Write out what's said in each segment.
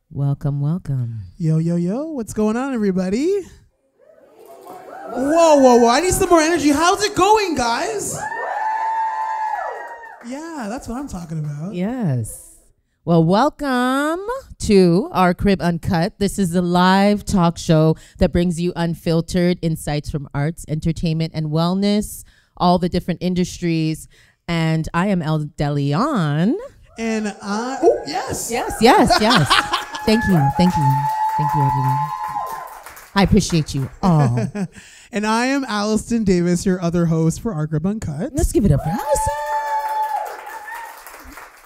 Welcome, welcome. Yo, yo, yo, what's going on, everybody? Whoa, whoa, whoa, I need some more energy. How's it going, guys? Yeah, that's what I'm talking about. Yes. Well, welcome to Our Crib Uncut. This is a live talk show that brings you unfiltered insights from arts, entertainment, and wellness, all the different industries. And I am Elle de Lyon. And oh, yes. Yes. Thank you, everyone. I appreciate you all. And I am Alliston Davis, your other host for Our Crib Uncut. Let's give it up for Alliston.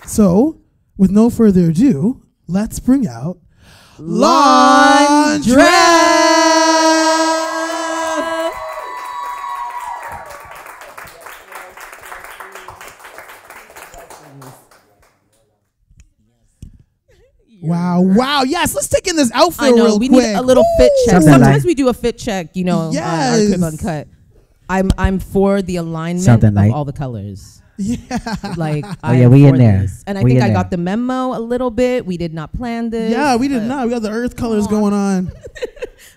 So, with no further ado, let's bring out Londrelle. Wow, yes, let's take in this outfit real we quick. need a little fit check. Something Sometimes like- we do a fit check, you know, Yes. on Our Crib Uncut. I'm for the alignment Something of like- all the colors. Yeah. Like, yeah, we in there. And I We think in I there. got the memo a little bit. We did not plan this. Yeah, we did but- not. We got the earth colors going on.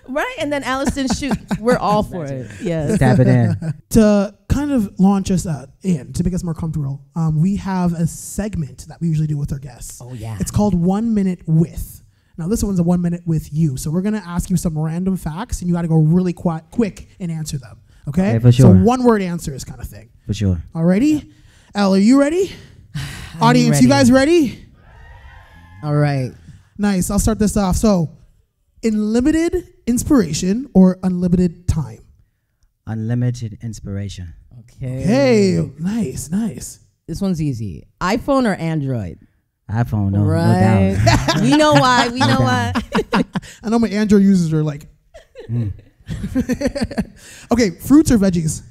Right? And then Alliston, shoot, we're all for it. Yes. Tap it in. To kind of launch us in, to make us more comfortable, we have a segment that we usually do with our guests. Oh, yeah. It's called 1 Minute With. Now, this one's a 1 minute with you. So we're going to ask you some random facts, and you got to go really quick and answer them. Okay? Okay, for sure. So one-word answers kind of thing. For sure. Alrighty? Elle, are you ready? Audience, ready. you guys ready? All right. Nice. I'll start this off. So, unlimited inspiration or unlimited time? Unlimited inspiration. Okay. Hey, nice. This one's easy. iPhone or Android? iPhone, no Right. doubt. We know why. We know why. I know my Android users are like. Okay, fruits or veggies?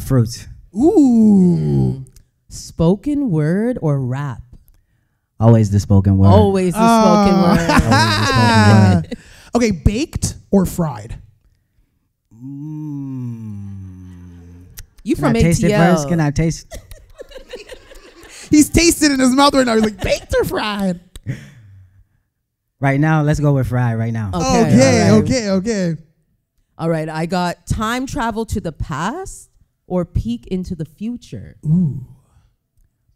Fruits. Ooh. Spoken word or rap? Always the spoken word. Always the spoken word. Always the spoken word. Okay, baked or fried? You Can from I taste it ATL? first? Can I taste? He's tasting in his mouth right now. He's like, baked or fried? Right now, let's go with fried right now. Okay. All right, I got time travel to the past or peek into the future.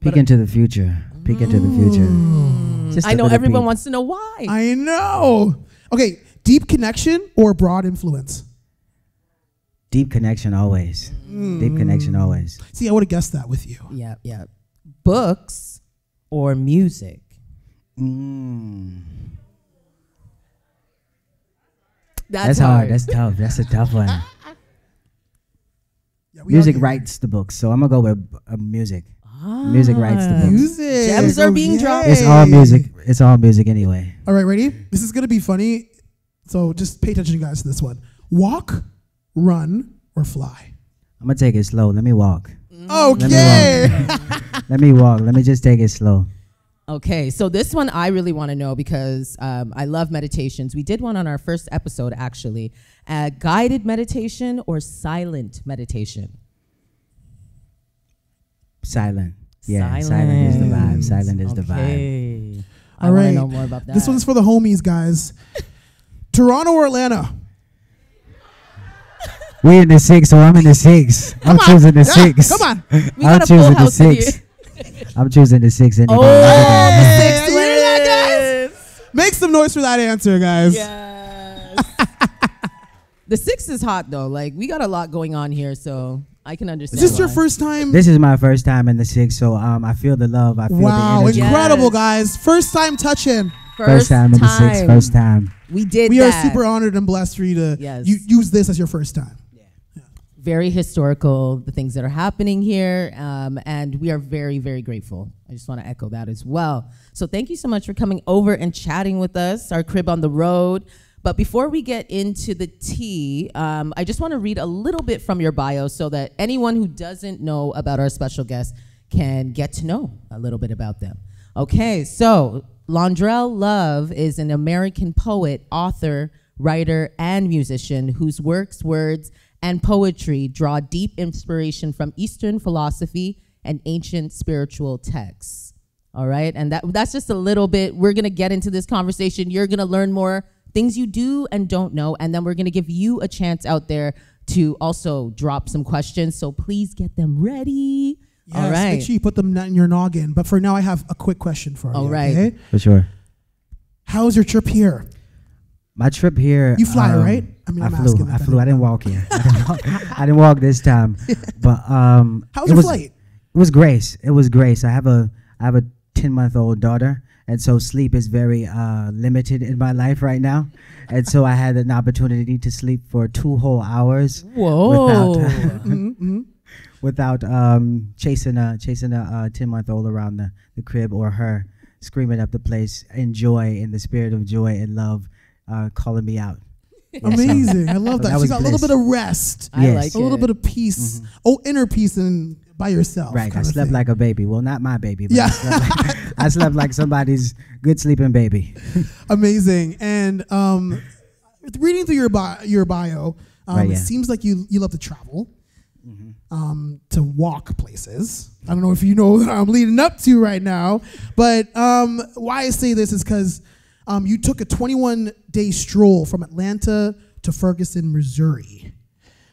Peek into the future. Peek into the future. Just a I know little everyone peek. wants to know why. I know. Okay, deep connection or broad influence? Deep connection always. Deep connection always. See, I would have guessed that with you. Yeah. Books or music? That's hard. That's tough. That's a tough one. Yeah, we Music are- writes the book, so I'm gonna go with music. Music writes the books. Music. Gems are being dropped. It's all music. It's all music anyway. All right, ready? This is going to be funny. So just pay attention, guys, to this one. Walk, run, or fly? I'm gonna take it slow. Let me walk. Okay. Let me walk. Let me just take it slow. Okay, so this one I really want to know because I love meditations. We did one on our first episode, actually. Guided meditation or silent meditation? Silent. Yeah, silent is the vibe. Silent is the vibe. Okay. I All want to right. know more about that. This one's for the homies, guys. Toronto or Atlanta? We in the 6, so I'm in the 6. I'm choosing the 6. Come on. We I'm got a full choosing the house in 6. here. I'm choosing the 6 anyway. Oh, the Hey, six you hear that, wins. Make some noise for that answer, guys. Yes. The 6 is hot though. Like we got a lot going on here, so I can understand. Is this your why. first time? This is my first time in the 6, so I feel the love. I feel Wow, the energy. incredible, Yes. guys. First time touching. First time in the 6. First time. We did We that. are super honored and blessed for you to Yes. use this as your first time. Very historical, the things that are happening here, and we are very, very grateful. I just want to echo that as well. So thank you so much for coming over and chatting with us, Our Crib on the Road. But before we get into the tea, I just want to read a little bit from your bio so that anyone who doesn't know about our special guest can get to know a little bit about them. Okay, so Londrelle Love is an American poet, author, writer, and musician whose works, words, and poetry draw deep inspiration from Eastern philosophy and ancient spiritual texts. All right, and that's just a little bit. We're gonna get into this conversation. You're gonna learn more things you do and don't know, and then we're gonna give you a chance out there to also drop some questions. So please get them ready. Yes, all right. Make sure you put them in your noggin. But for now, I have a quick question for you. All right. Okay? For sure. How was your trip here? My trip here. You fly, right? I flew. I didn't walk here. I didn't walk this time. But how was your flight? It was grace. It was grace. I have a 10-month-old daughter, and so sleep is very limited in my life right now. And so I had an opportunity to sleep for 2 whole hours. Whoa! Without chasing a 10-month-old around the crib, or her screaming up the place in joy, in the spirit of joy and love, calling me out. Amazing. I love that. She got a little bit of rest. I like it. A little bit of peace. Oh, inner peace and by yourself. Right. I slept like a baby. Well, not my baby, but yeah. I slept like somebody's good sleeping baby. Amazing. And reading through your bio, it seems like you love to travel, to walk places. I don't know if you know what I'm leading up to right now, but why I say this is because you took a 21-day stroll from Atlanta to Ferguson, Missouri.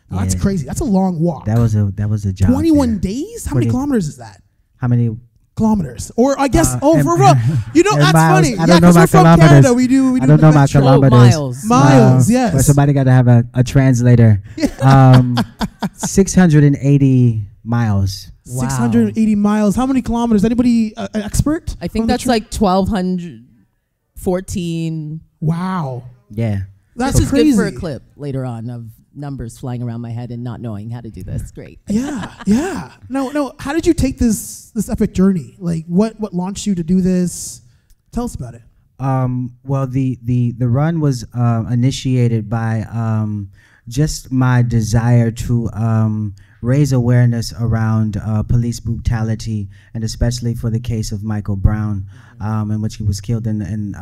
Now, that's crazy. That's a long walk. That was a job. 21 days? How many kilometers is that? How many kilometers? Or I guess overall. You know, that's miles. funny. I don't know my from kilometers. Canada. We do I don't know my kilometers. Miles, yes. But somebody got to have a translator. 680 miles. Wow. 680 miles. How many kilometers? Anybody an expert? I think that's like 1,214. Wow. Yeah. That's this is crazy. good for a clip later on of numbers flying around my head and not knowing how to do this. Great. Yeah. No. How did you take this epic journey? Like, what launched you to do this? Tell us about it. Well, the run was initiated by just my desire to raise awareness around police brutality, and especially for the case of Michael Brown, in which he was killed in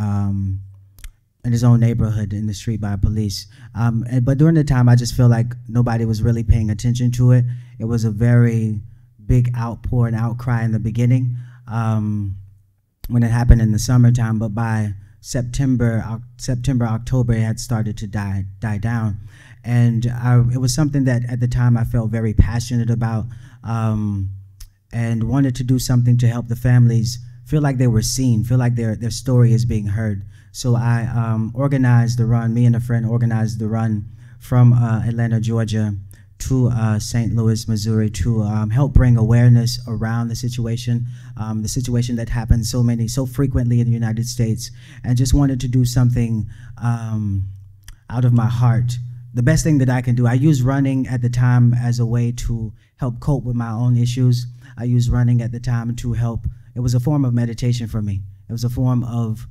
his own neighborhood in the street by police. But during the time, I just feel like nobody was really paying attention to it. It was a very big outpour and outcry in the beginning when it happened in the summertime, but by September, October, it had started to die down. And it was something that at the time I felt very passionate about, and wanted to do something to help the families feel like they were seen, feel like their story is being heard. So I organized the run. Me and a friend organized the run from Atlanta, Georgia to St. Louis, Missouri, to help bring awareness around the situation that happens so frequently in the United States, and just wanted to do something out of my heart. The best thing that I can do. I used running at the time as a way to help cope with my own issues. I used running at the time to help. It was a form of meditation for me. It was a form of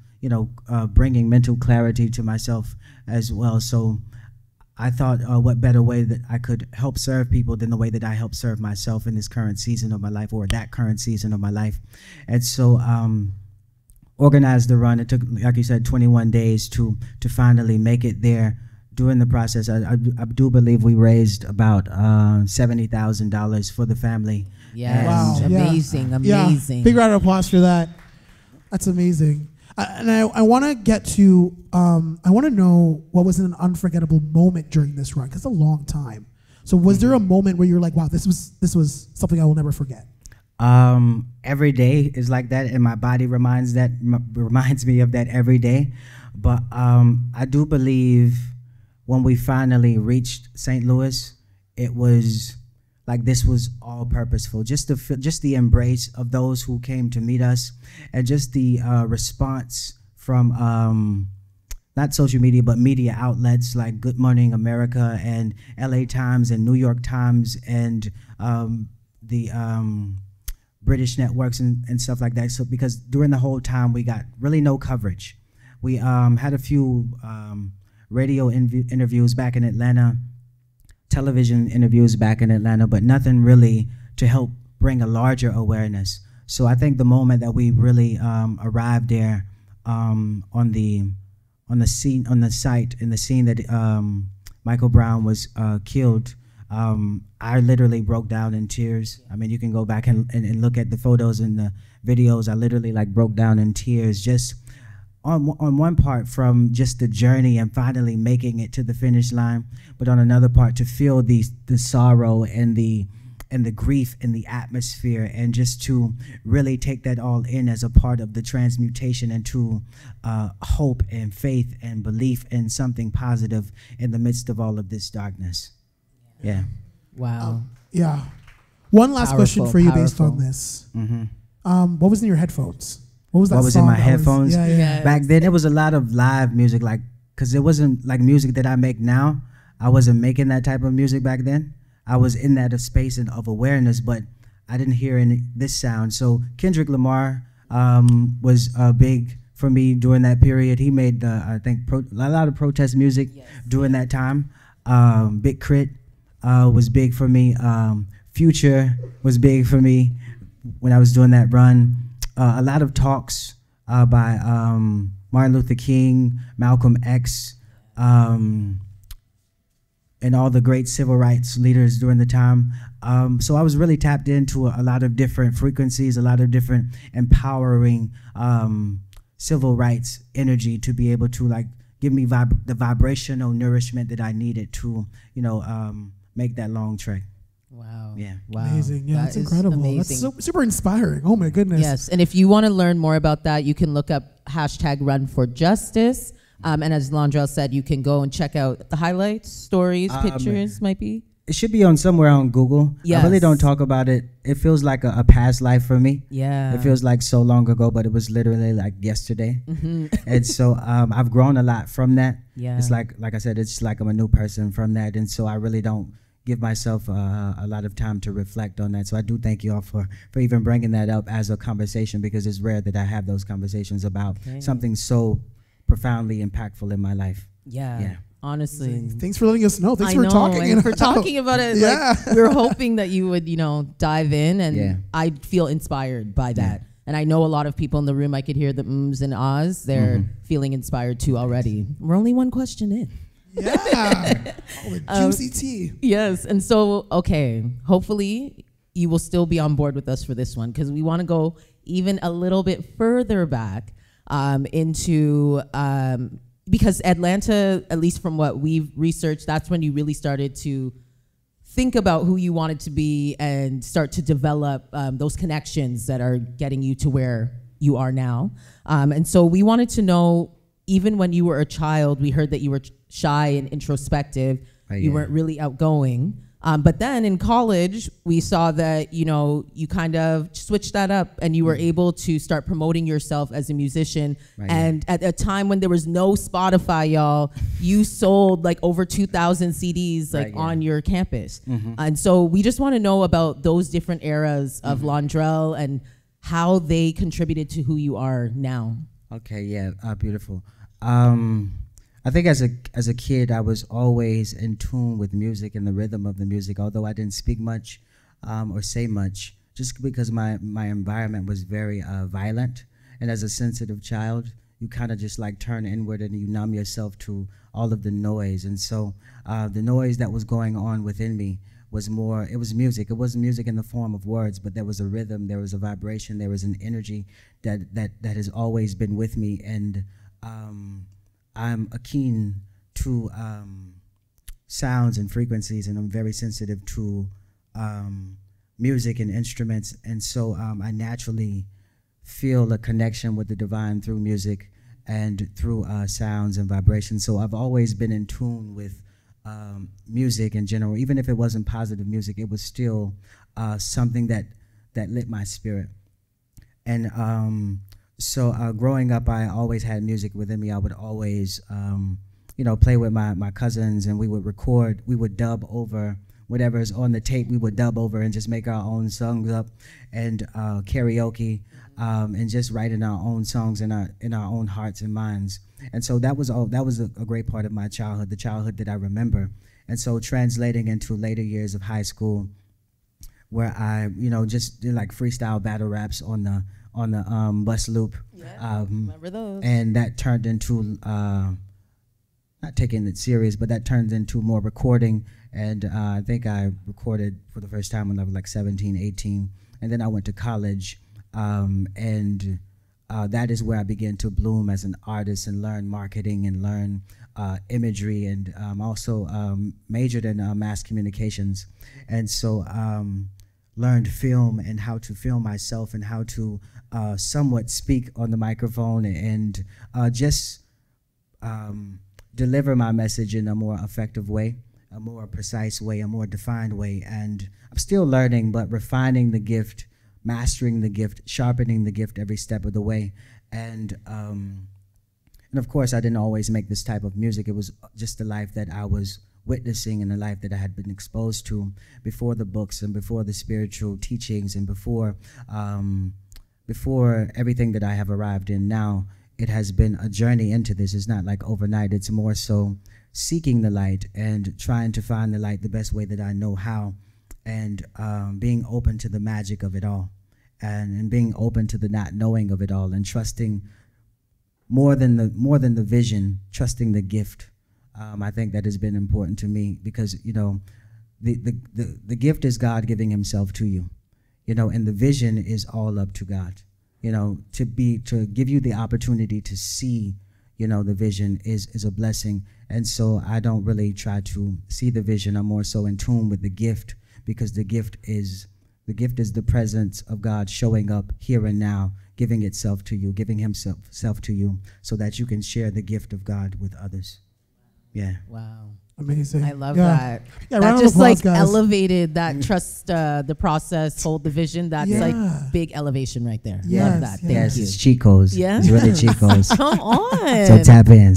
bringing mental clarity to myself as well. So I thought, what better way that I could help serve people than the way that I help serve myself in this current season of my life, or that current season of my life. And so organized the run. It took, like you said, 21 days to finally make it there. During the process, I do believe we raised about $70,000 for the family. Yes. Wow. Amazing. Yeah. Big round of applause for that. That's amazing. And I want to get to, I want to know what was an unforgettable moment during this run, because it's a long time. So was there a moment where you're like, wow, this was something I will never forget? Every day is like that, and my body reminds me of that every day. But I do believe when we finally reached St. Louis, it was like this was all purposeful. Just the embrace of those who came to meet us, and just the response from not social media, but media outlets like Good Morning America and LA Times and New York Times and the British networks and stuff like that. So because during the whole time we got really no coverage. We had a few radio interviews back in Atlanta, television interviews back in Atlanta, but nothing really to help bring a larger awareness. So I think the moment that we really arrived there on the site, in the scene that Michael Brown was killed, I literally broke down in tears. I mean, you can go back and look at the photos and the videos. I literally like broke down in tears just on one part from just the journey and finally making it to the finish line, but on another part to feel the sorrow and the grief in the atmosphere, and just to really take that all in as a part of the transmutation into hope and faith and belief in something positive in the midst of all of this darkness. Yeah. Wow. Yeah. One last question for you based on this. What was in your headphones? What was that? What was in my that headphones? Yeah. Back then, it was a lot of live music, like, because it wasn't like music that I make now. I wasn't making that type of music back then. I was in that space of awareness, but I didn't hear this sound. So Kendrick Lamar was big for me during that period. He made, I think, a lot of protest music during that time. Big Crit was big for me. Future was big for me when I was doing that run. A lot of talks by Martin Luther King, Malcolm X, and all the great civil rights leaders during the time. So I was really tapped into a lot of different frequencies, a lot of different empowering civil rights energy to be able to like give me the vibrational nourishment that I needed to, make that long trek. Wow. Yeah. Wow. Amazing. Yeah, that's incredible. Amazing. That's super inspiring. Oh my goodness. Yes. And if you want to learn more about that, you can look up #RunForJustice. And as Londrelle said, you can go and check out the highlights, stories, pictures, might be. It should be on somewhere on Google. Yes. I really don't talk about it. It feels like a past life for me. Yeah. It feels like so long ago, but it was literally like yesterday. And so I've grown a lot from that. Yeah. It's like I said, it's like I'm a new person from that. And so I really don't give myself a lot of time to reflect on that. So I do thank you all for even bringing that up as a conversation, because it's rare that I have those conversations about something so profoundly impactful in my life. Yeah. Honestly. Thanks for letting us know. Thanks for talking about it. Yeah. Like, we were hoping that you would, dive in, and I feel inspired by that. And I know a lot of people in the room, I could hear the ums and ahs. They're feeling inspired too already. We're only one question in. Yeah. Juicy tea. Yes. And so, okay, hopefully you will still be on board with us for this one, because we want to go even a little bit further back into, because Atlanta, at least from what we've researched, that's when you really started to think about who you wanted to be and start to develop those connections that are getting you to where you are now. And so we wanted to know, even when you were a child, we heard that you were shy and introspective. You weren't really outgoing. But then in college, we saw that, you kind of switched that up, and you were able to start promoting yourself as a musician. And at a time when there was no Spotify, y'all, you sold like over 2,000 CDs on your campus. And so we just want to know about those different eras of Londrelle and how they contributed to who you are now. Okay, yeah, beautiful. I think as a kid, I was always in tune with music and the rhythm of the music, although I didn't speak much or say much, just because my environment was very violent. And as a sensitive child, you kind of just like turn inward and you numb yourself to all of the noise. And so the noise that was going on within me was it was music. It wasn't music in the form of words, but there was a rhythm, there was a vibration, there was an energy that has always been with me. And I'm keen to sounds and frequencies, and I'm very sensitive to music and instruments. And so I naturally feel a connection with the divine through music and through sounds and vibrations. So I've always been in tune with music in general. Even if it wasn't positive music, it was still something that lit my spirit. And so growing up, I always had music within me. I would always, play with my cousins, and we would record. We would dub over whatever's on the tape. We would dub over and just make our own songs up, and karaoke, and just writing our own songs in our own hearts and minds. And so that was a great part of my childhood, the childhood that I remember. And so translating into later years of high school, where I, just did like freestyle battle raps on the bus loop. Yeah, remember those. And that turned into not taking it serious, but that turned into more recording. And I think I recorded for the first time when I was like 17, 18. And then I went to college, and that is where I began to bloom as an artist and learn marketing and learn imagery, and also majored in mass communications. And so learned film and how to film myself and how to somewhat speak on the microphone and just deliver my message in a more effective way, a more precise way, a more defined way. And I'm still learning, but refining the gift, mastering the gift, sharpening the gift every step of the way. And of course, I didn't always make this type of music. It was just the life that I was witnessing and the life that I had been exposed to before the books and before the spiritual teachings and before everything that I have arrived in now. It has been a journey into this. It's not like overnight. It's more so seeking the light and trying to find the light the best way that I know how, and being open to the magic of it all, and being open to the not knowing of it all, and trusting more than the vision, trusting the gift. I think that has been important to me, because the gift is God giving himself to you, and the vision is all up to God. To give you the opportunity to see, the vision is a blessing. And so I don't really try to see the vision. I'm more so in tune with the gift, because the gift is the presence of God showing up here and now, giving itself to you, giving himself to you, so that you can share the gift of God with others. Yeah. Wow. Amazing. I love that. Yeah, that just applause, guys. elevated that trust, the process, hold the vision. That's like big elevation right there. Yes, love that. yes. Thank you. It's cheat codes. Yeah. It's really cheat codes. Come on. So tap in.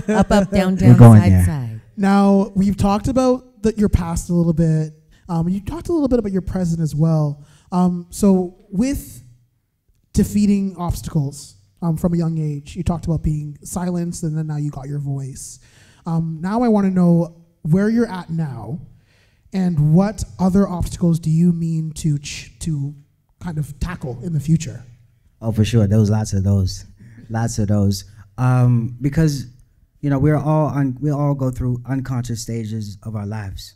Up, up, down, We're down, going side, there. side. Now, we've talked about your past a little bit. You talked a little bit about your present as well. So with defeating obstacles from a young age, you talked about being silenced, and then now you got your voice. Now I want to know where you're at now, and what other obstacles do you mean to kind of tackle in the future? Oh, for sure. There was lots of those. Because we all go through unconscious stages of our lives.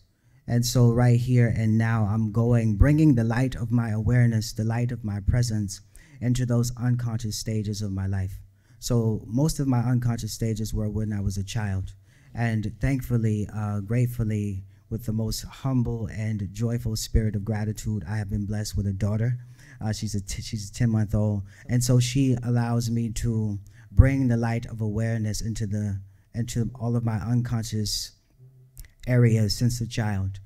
And so right here and now, I'm bringing the light of my awareness, the light of my presence into those unconscious stages of my life. So most of my unconscious stages were when I was a child. And thankfully, gratefully, with the most humble and joyful spirit of gratitude, I have been blessed with a daughter. She's a 10-month-old. And so she allows me to bring the light of awareness into all of my unconscious areas since a child.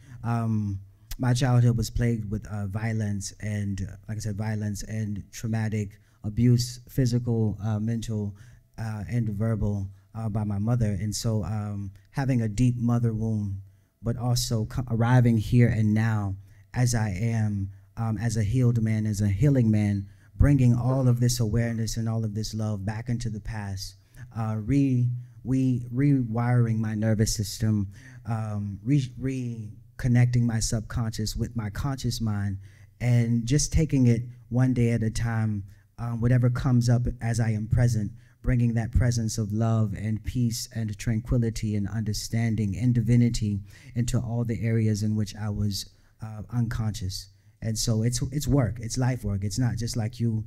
My childhood was plagued with violence and, like I said, violence and traumatic abuse, physical, mental, and verbal, by my mother. And so having a deep mother wound, but also arriving here and now as I am, as a healed man, as a healing man, bringing all of this awareness and all of this love back into the past, rewiring my nervous system, reconnecting my subconscious with my conscious mind, and just taking it one day at a time, whatever comes up as I am present, bringing that presence of love and peace and tranquility and understanding and divinity into all the areas in which I was unconscious. And so it's work, it's life work. It's not just like you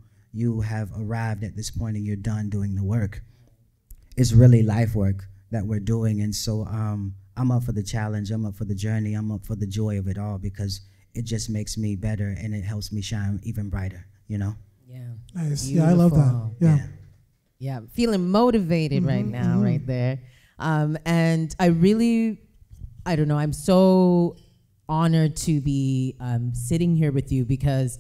have arrived at this point and you're done doing the work. It's really life work that we're doing. And so I'm up for the challenge, I'm up for the journey, I'm up for the joy of it all, because it just makes me better and it helps me shine even brighter, Yeah. Nice. Beautiful. Yeah, I love that. Yeah, feeling motivated right now, right there. And I don't know, I'm so honored to be sitting here with you, because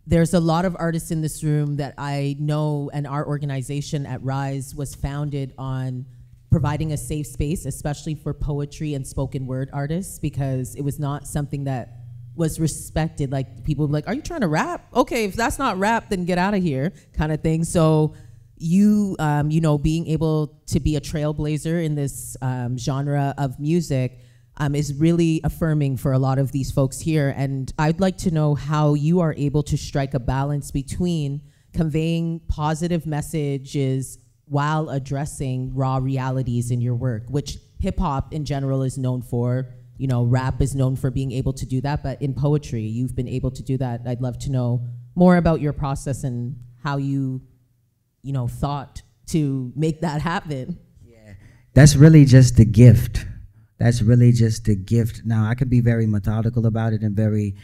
there's a lot of artists in this room that I know, and our organization at R.I.S.E was founded on providing a safe space, especially for poetry and spoken word artists, because it was not something that was respected. Like, people were like, are you trying to rap? Okay, if that's not rap, then get out of here, kind of thing. So you, being able to be a trailblazer in this genre of music is really affirming for a lot of these folks here. And I'd like to know how you are able to strike a balance between conveying positive messages while addressing raw realities in your work, which hip hop in general is known for. You know, rap is known for being able to do that, but in poetry, you've been able to do that. I'd love to know more about your process and how you know, thought to make that happen. Yeah, that's really just the gift. That's really just the gift. Now, I could be very methodical about it and very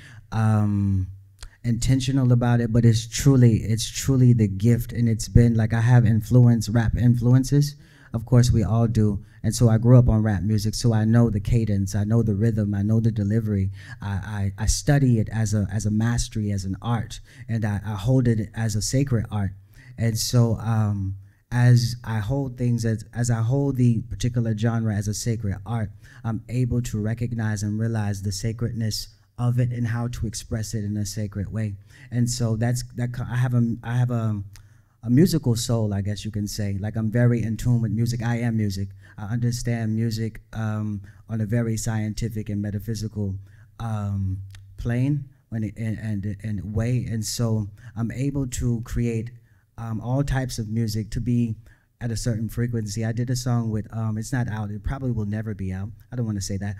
intentional about it, but it's truly the gift. And it's been like, I have rap influences. Of course, we all do. And so I grew up on rap music, so I know the cadence, I know the rhythm, I know the delivery. I study it as a mastery, as an art, and I hold it as a sacred art. And so as I hold things, as I hold the particular genre as a sacred art, I'm able to recognize and realize the sacredness of it and how to express it in a sacred way. And so I have a musical soul, I guess you can say. Like, I'm very in tune with music. I am music. I understand music on a very scientific and metaphysical plane and way. And so I'm able to create all types of music to be at a certain frequency. I did a song with, it's not out, it probably will never be out. I don't want to say that.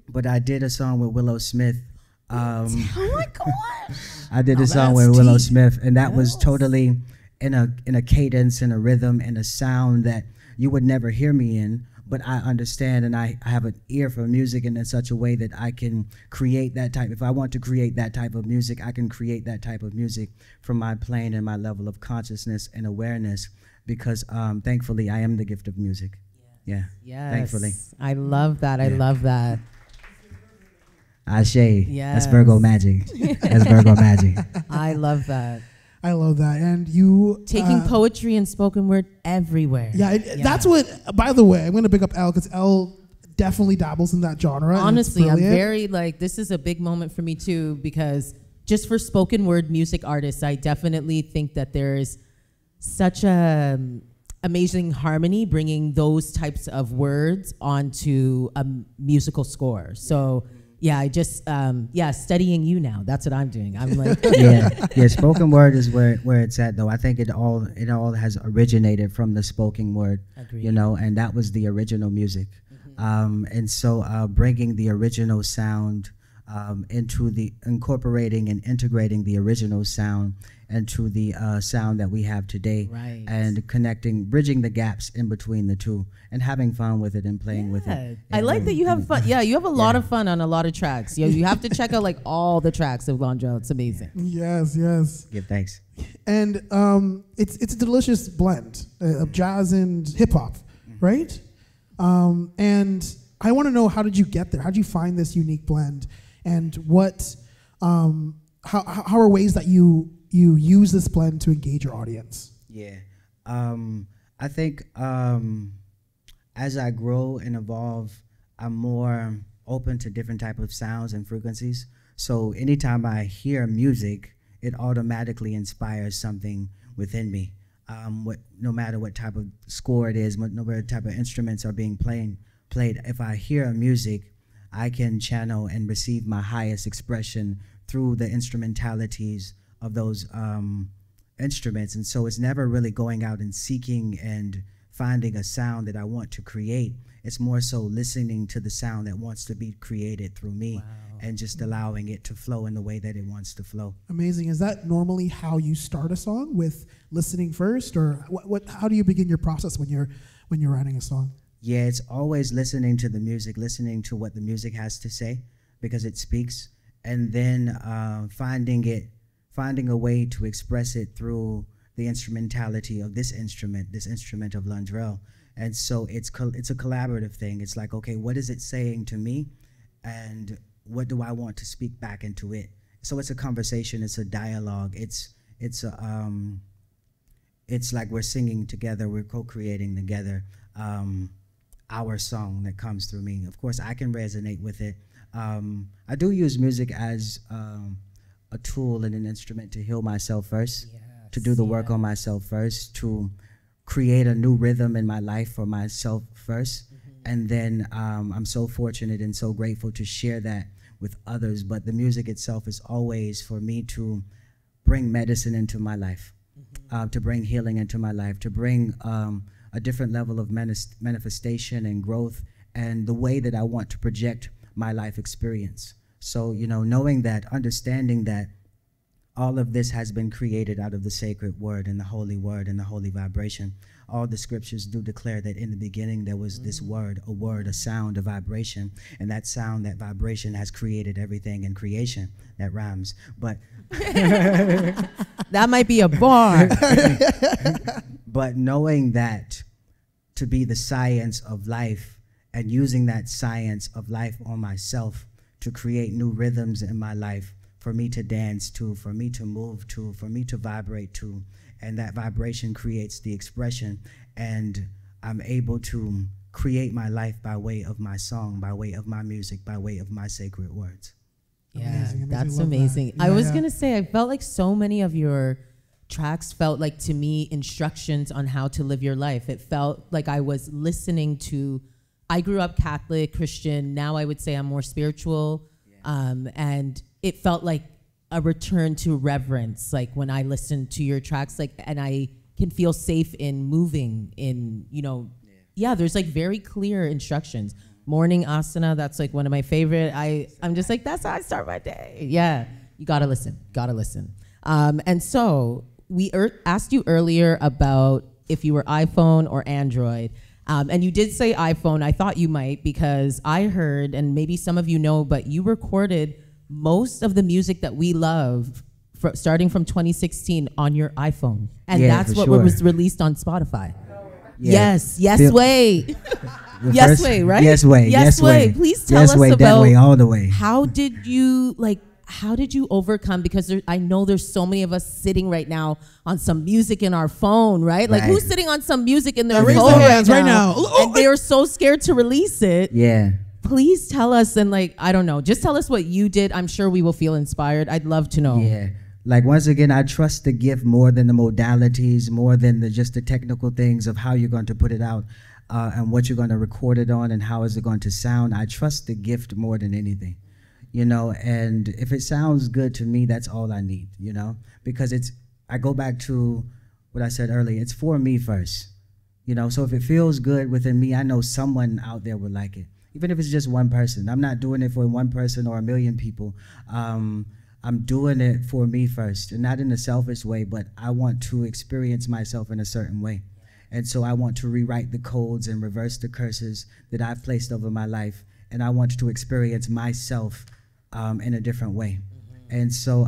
But I did a song with Willow Smith. Oh my gosh. I did a song with Willow Smith, and that was totally in a cadence, in a rhythm, in a sound that you would never hear me in, but I understand, and I have an ear for music in such a way that I can create that type. If I want to create that type of music, I can create that type of music from my plane and my level of consciousness and awareness, because thankfully I am the gift of music. Yeah. Yes. Thankfully. I love that. I love that. R.I.S.E. Yes. That's Virgo magic. That's Virgo magic. I love that. I love that. And you taking poetry and spoken word everywhere. Yeah, that's what, by the way, I'm going to pick up Elle, because Elle definitely dabbles in that genre. Honestly, I'm very, like, this is a big moment for me too, because just for spoken word music artists, I definitely think that there is such a amazing harmony bringing those types of words onto a musical score. So yeah, I just studying you now. That's what I'm doing. I'm like yeah. Spoken word is where it's at, though. I think it all has originated from the spoken word. Agreed. You know, and that was the original music. And so bringing the original sound incorporating and integrating the original sound into the sound that we have today, right. And bridging the gaps in between the two, and having fun with it and playing with it. I like that you have fun. Yeah, you have a lot of fun on a lot of tracks. You have to check out like all the tracks of Londrelle. It's amazing. Yes. Give thanks. And it's a delicious blend of jazz and hip hop, right? And I want to know, how did you get there? How did you find this unique blend? And what, how are ways that you use this blend to engage your audience? Yeah, I think as I grow and evolve, I'm more open to different type of sounds and frequencies. So anytime I hear music, it automatically inspires something within me. No matter what type of score it is, no matter what type of instruments are being played, if I hear music, I can channel and receive my highest expression through the instrumentalities of those instruments. And so it's never really going out and seeking and finding a sound that I want to create. It's more so listening to the sound that wants to be created through me. Wow. And just allowing it to flow in the way that it wants to flow. Amazing. Is that normally how you start a song, with listening first, or how do you begin your process when you're writing a song? Yeah, it's always listening to the music, listening to what the music has to say, because it speaks, and then finding a way to express it through the instrumentality of this instrument of Londrelle. And so it's a collaborative thing. It's like, okay, what is it saying to me, and what do I want to speak back into it? So it's a conversation. It's a dialogue. It's like we're singing together. We're co-creating together. Our song that comes through me. Of course, I can resonate with it. I do use music as a tool and an instrument to heal myself first, to do the work on myself first, to create a new rhythm in my life for myself first. And then I'm so fortunate and so grateful to share that with others. But the music itself is always for me to bring medicine into my life. to bring healing into my life, to bring a different level of manifestation and growth, and the way that I want to project my life experience. So, you know, knowing that, understanding that all of this has been created out of the sacred word and the holy word and the holy vibration. All the scriptures do declare that in the beginning there was this word, a sound, a vibration, and that sound, that vibration has created everything in creation. That rhymes, but that might be a bar. But knowing that to be the science of life and using that science of life on myself to create new rhythms in my life, for me to dance to, for me to move to, for me to vibrate to, and that vibration creates the expression, and I'm able to create my life by way of my song, by way of my music, by way of my sacred words. Yeah, amazing. that's amazing. That. I was gonna say, I felt like so many of your tracks felt like, to me, instructions on how to live your life. It felt like I was listening to, I grew up Catholic, Christian, now I would say I'm more spiritual, and it felt like a return to reverence, like when I listen to your tracks, like, and I can feel safe in moving in, you know, there's like very clear instructions. Morning asana, that's like one of my favorite. I'm just like, that's how I start my day. Yeah, you gotta listen. And so we asked you earlier about if you were iPhone or Android. And you did say iPhone. I thought you might, because I heard, and maybe some of you know, but you recorded most of the music that we love starting from 2016 on your iPhone. And that's what was released on Spotify. Yeah. Yes way. Yes way, right? Yes way. Please tell us about that way, all the way. How did you overcome, because I know there's so many of us sitting right now on some music in our phone, right? Like, who's sitting on some music in their phone right now? And they are so scared to release it. Yeah. Please tell us, and like, I don't know, just tell us what you did. I'm sure we will feel inspired. I'd love to know. Yeah. Like, once again, I trust the gift more than the modalities, more than just the technical things of how you're going to put it out and what you're going to record it on and how is it going to sound. I trust the gift more than anything, you know, and if it sounds good to me, that's all I need, you know, because I go back to what I said earlier, it's for me first, you know, so if it feels good within me, I know someone out there would like it. Even if it's just one person. I'm not doing it for one person or a million people. I'm doing it for me first, and not in a selfish way, but I want to experience myself in a certain way. And so I want to rewrite the codes and reverse the curses that I've placed over my life, and I want to experience myself in a different way. And so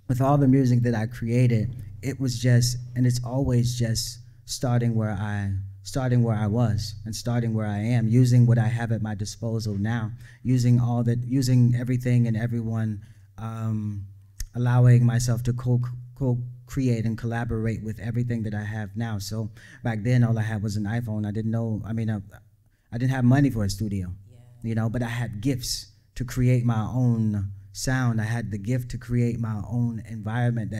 with all the music that I created, it was just, and it's always just starting where I was and starting where I am, using what I have at my disposal now, using everything and everyone, allowing myself to co-create and collaborate with everything that I have now. So back then, all I had was an iPhone. I didn't have money for a studio, you know, but I had gifts to create my own sound. I had the gift to create my own environment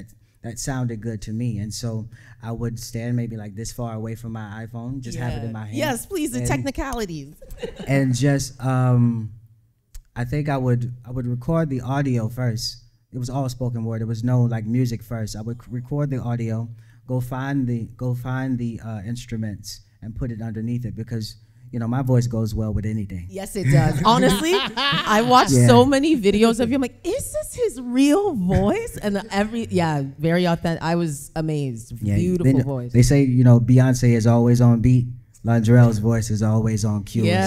that sounded good to me. And so I would stand maybe like this far away from my iPhone, just have it in my hand. Yes, please, the technicalities. And just, I think I would record the audio first. It was all spoken word. There was no like music first. I would record the audio, go find the instruments and put it underneath it, because you know, my voice goes well with anything. Yes, it does. Honestly, I watched so many videos of you. I'm like, is this his real voice? And very authentic. I was amazed. Yeah, beautiful voice. They say, you know, Beyonce is always on beat. Londrelle's voice is always on cue. Yeah.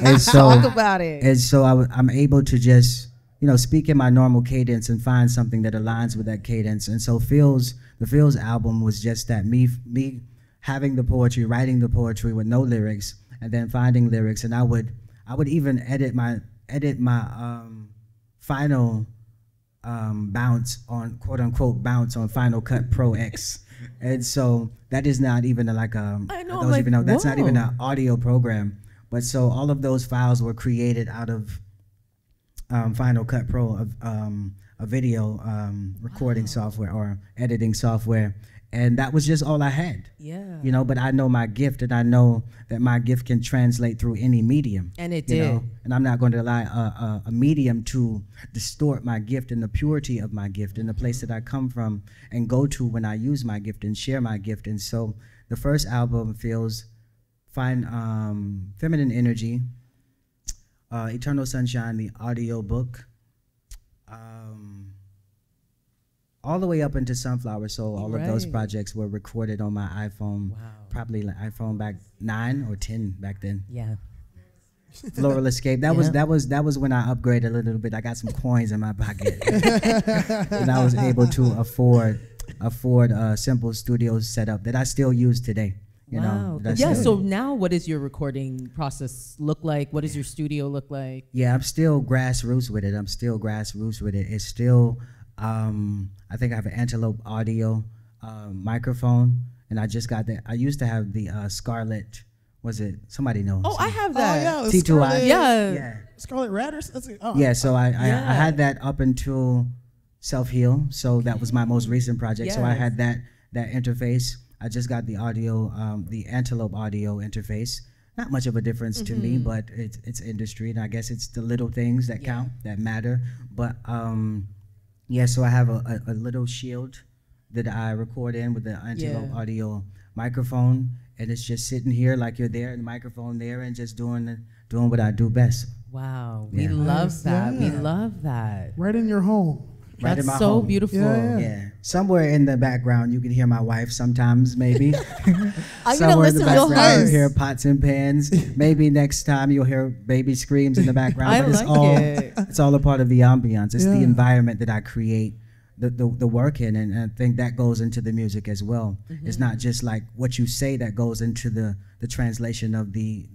And so, talk about it. And so I'm able to just, you know, speak in my normal cadence and find something that aligns with that cadence. And so the Feels album was just that, me having the poetry, writing the poetry with no lyrics, and then finding lyrics. And I would even edit my final bounce on, quote unquote, bounce on Final Cut Pro X. And so that is not even like that's not even an audio program. But so all of those files were created out of Final Cut Pro, a video recording software or editing software. And that was just all I had. Yeah. You know, but I know my gift, and I know that my gift can translate through any medium. And it you did. know? And I'm not going to allow a medium to distort my gift and the purity of my gift and the place that I come from and go to when I use my gift and share my gift. And so the first album feels feminine energy, Eternal Sunshine, the audio book, all the way up into Sunflower Soul. All of those projects were recorded on my iPhone. Wow. Probably like iPhone back 9 or 10 back then. Yeah. Floral Escape. That was when I upgraded a little bit. I got some coins in my pocket, and I was able to afford a simple studio setup that I still use today. You know. Yeah. So now, what does your recording process look like? What does your studio look like? Yeah, I'm still grassroots with it. It's still. I think I have an Antelope Audio microphone, and I just got that. I used to have the Scarlett. Was it? Somebody knows. Oh, I have that. Oh, yeah, T2i. Yeah. Scarlet Ratters. Yeah, so I had that up until Self Heal. So that was my most recent project. So I had that interface. I just got the audio, the Antelope Audio interface. Not much of a difference to me, but it's industry, and I guess it's the little things that count, that matter. But yeah, so I have a little shield that I record in with the Antelope Audio microphone, and it's just sitting here like you're there, and the microphone there, and just doing what I do best. Wow, Yeah. we love that. Yeah. We love that. Right in your home. Right That's in my so home. beautiful. Yeah. Somewhere in the background, you can hear my wife sometimes, maybe. I'm gonna listen real hard. You hear pots and pans. Maybe next time you'll hear baby screams in the background. I But like it's all a part of the ambiance. It's the Yeah. environment that I create the work in, and I think that goes into the music as well. It's not just like what you say that goes into the translation of the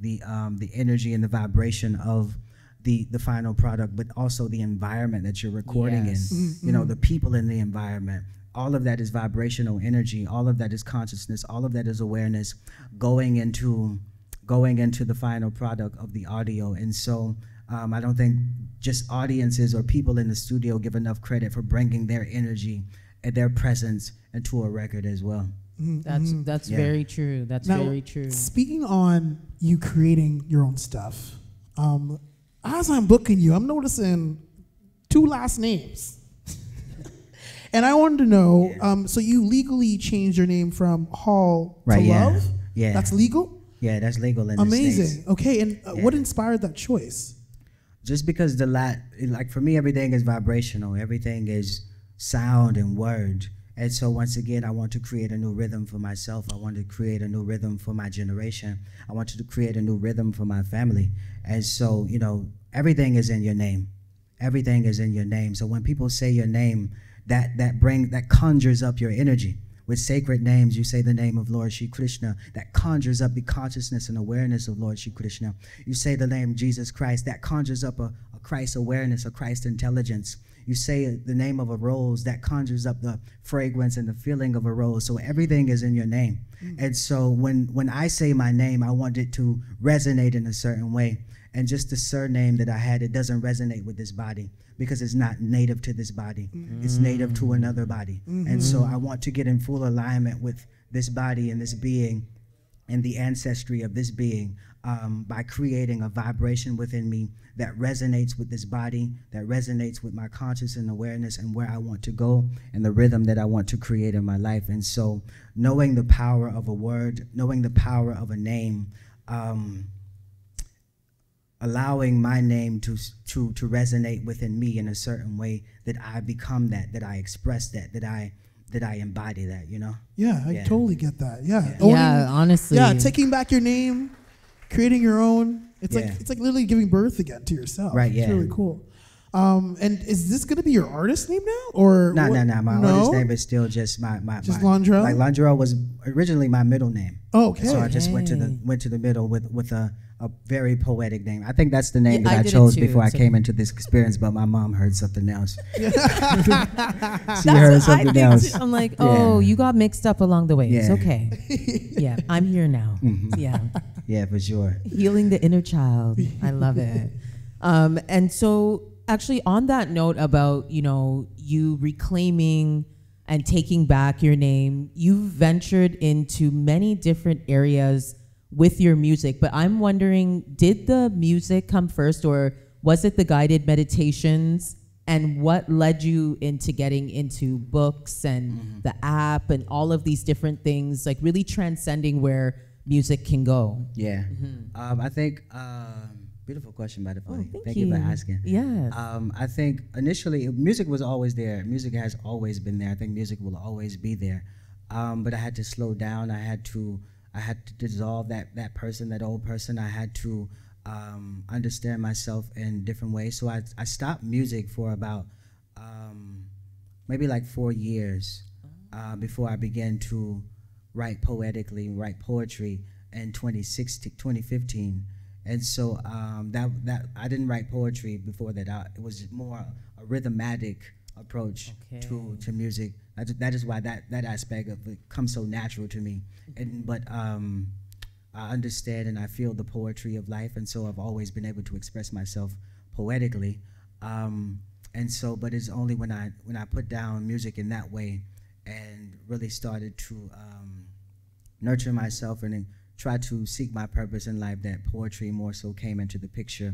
energy and the vibration of the final product, but also the environment that you're recording in. You know, the people in the environment. All of that is vibrational energy. All of that is consciousness. All of that is awareness going into the final product of the audio. And so I don't think just audiences or people in the studio give enough credit for bringing their energy and their presence into a record as well. That's very true. That's Now, very true. Speaking on you creating your own stuff, as I'm booking you, I'm noticing 2 last names. And I wanted to know, so you legally changed your name from Hall to Love? Yeah. That's legal? Yeah, that's legal in the Amazing. States. Okay, and what inspired that choice? Just because like for me, everything is vibrational. Everything is sound and word. And so once again, I want to create a new rhythm for myself. I want to create a new rhythm for my generation. I wanted to create a new rhythm for my family. And so, you know, everything is in your name. Everything is in your name. So when people say your name, that conjures up your energy. With sacred names, you say the name of Lord Shri Krishna, that conjures up the consciousness and awareness of Lord Shri Krishna. You say the name Jesus Christ, that conjures up a Christ awareness, a Christ intelligence. You say the name of a rose, that conjures up the fragrance and the feeling of a rose. So everything is in your name. And so when I say my name, I want it to resonate in a certain way. And just the surname that I had, it doesn't resonate with this body because it's not native to this body. It's native to another body. And so I want to get in full alignment with this body and this being and the ancestry of this being by creating a vibration within me that resonates with this body, that resonates with my conscious and awareness and where I want to go and the rhythm that I want to create in my life. And so knowing the power of a word, knowing the power of a name, allowing my name to resonate within me in a certain way, that I become that I express that I embody that, you know? Yeah, I totally get that. Yeah. Yeah, honestly. Yeah, taking back your name, creating your own. It's like literally giving birth again to yourself. Right, It's really cool. And is this gonna be your artist name now, or No. My artist name is still just my Londrelle? Like Londrelle was originally my middle name. Oh, okay. So I just went to the middle with a very poetic name. I think that's the name Yeah, that I I did it chose too. before I So- came into this experience, but my mom heard something else. She That's heard what I something think else. too. I'm like, oh, Yeah. you got mixed up along the way. It's Yeah. okay. Yeah, I'm here now. Yeah. Yeah, for sure. Healing the inner child. I love it. And so actually on that note about, you know, you reclaiming and taking back your name. You've ventured into many different areas with your music, but I'm wondering, did the music come first, or was it the guided meditations? And what led you into getting into books and the app and all of these different things, like really transcending where music can go? Yeah. I think, beautiful question, by the way. Thank you for asking. Yes. I think initially music was always there. Music has always been there. I think music will always be there. But I had to slow down. I had to dissolve that person, that old person. I had to understand myself in different ways. So I stopped music for about maybe like 4 years before I began to write poetry in 2015. And so that I didn't write poetry before that. It was more a rhythmatic approach to music. That is why that aspect of it comes so natural to me. But I understand and I feel the poetry of life, and so I've always been able to express myself poetically. And so, but it's only when I put down music in that way and really started to nurture myself and try to seek my purpose in life, that poetry more so came into the picture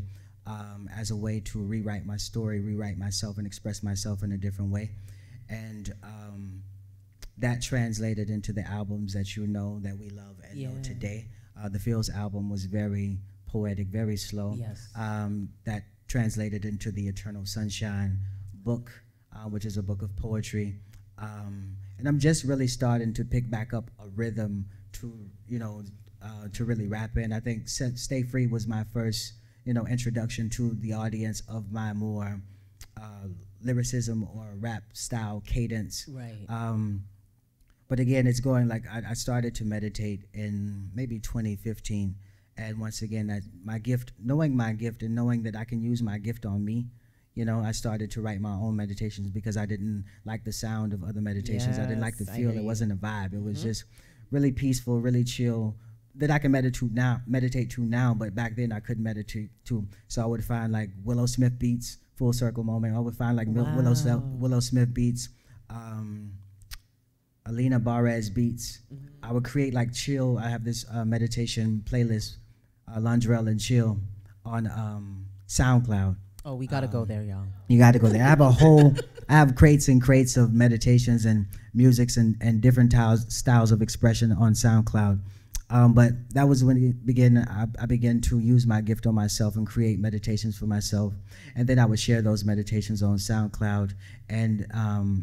as a way to rewrite my story, rewrite myself, and express myself in a different way. And that translated into the albums that you know, that we love and know today. The Feels album was very poetic, very slow. Yes. That translated into the Eternal Sunshine book, which is a book of poetry. And I'm just really starting to pick back up a rhythm to really rap in. I think Stay Free was my first, introduction to the audience of my more lyricism or rap style cadence. Right. But again, it's going like I started to meditate in maybe 2015. And once again, my gift, knowing my gift and knowing that I can use my gift on me, I started to write my own meditations because I didn't like the sound of other meditations. I didn't like the feel. It wasn't a vibe. It was just really peaceful, really chill, that I can meditate to now, but back then I couldn't meditate to. So I would find like Willow Smith beats, full circle moment. I would find like Willow Smith beats, Alina Barez beats. I would create like chill. I have this meditation playlist, Londrelle and Chill, on SoundCloud. Oh, we gotta go there, y'all. You gotta go there. I have crates and crates of meditations and musics and different styles of expression on SoundCloud. But that was when I began to use my gift on myself and create meditations for myself. And then I would share those meditations on SoundCloud. And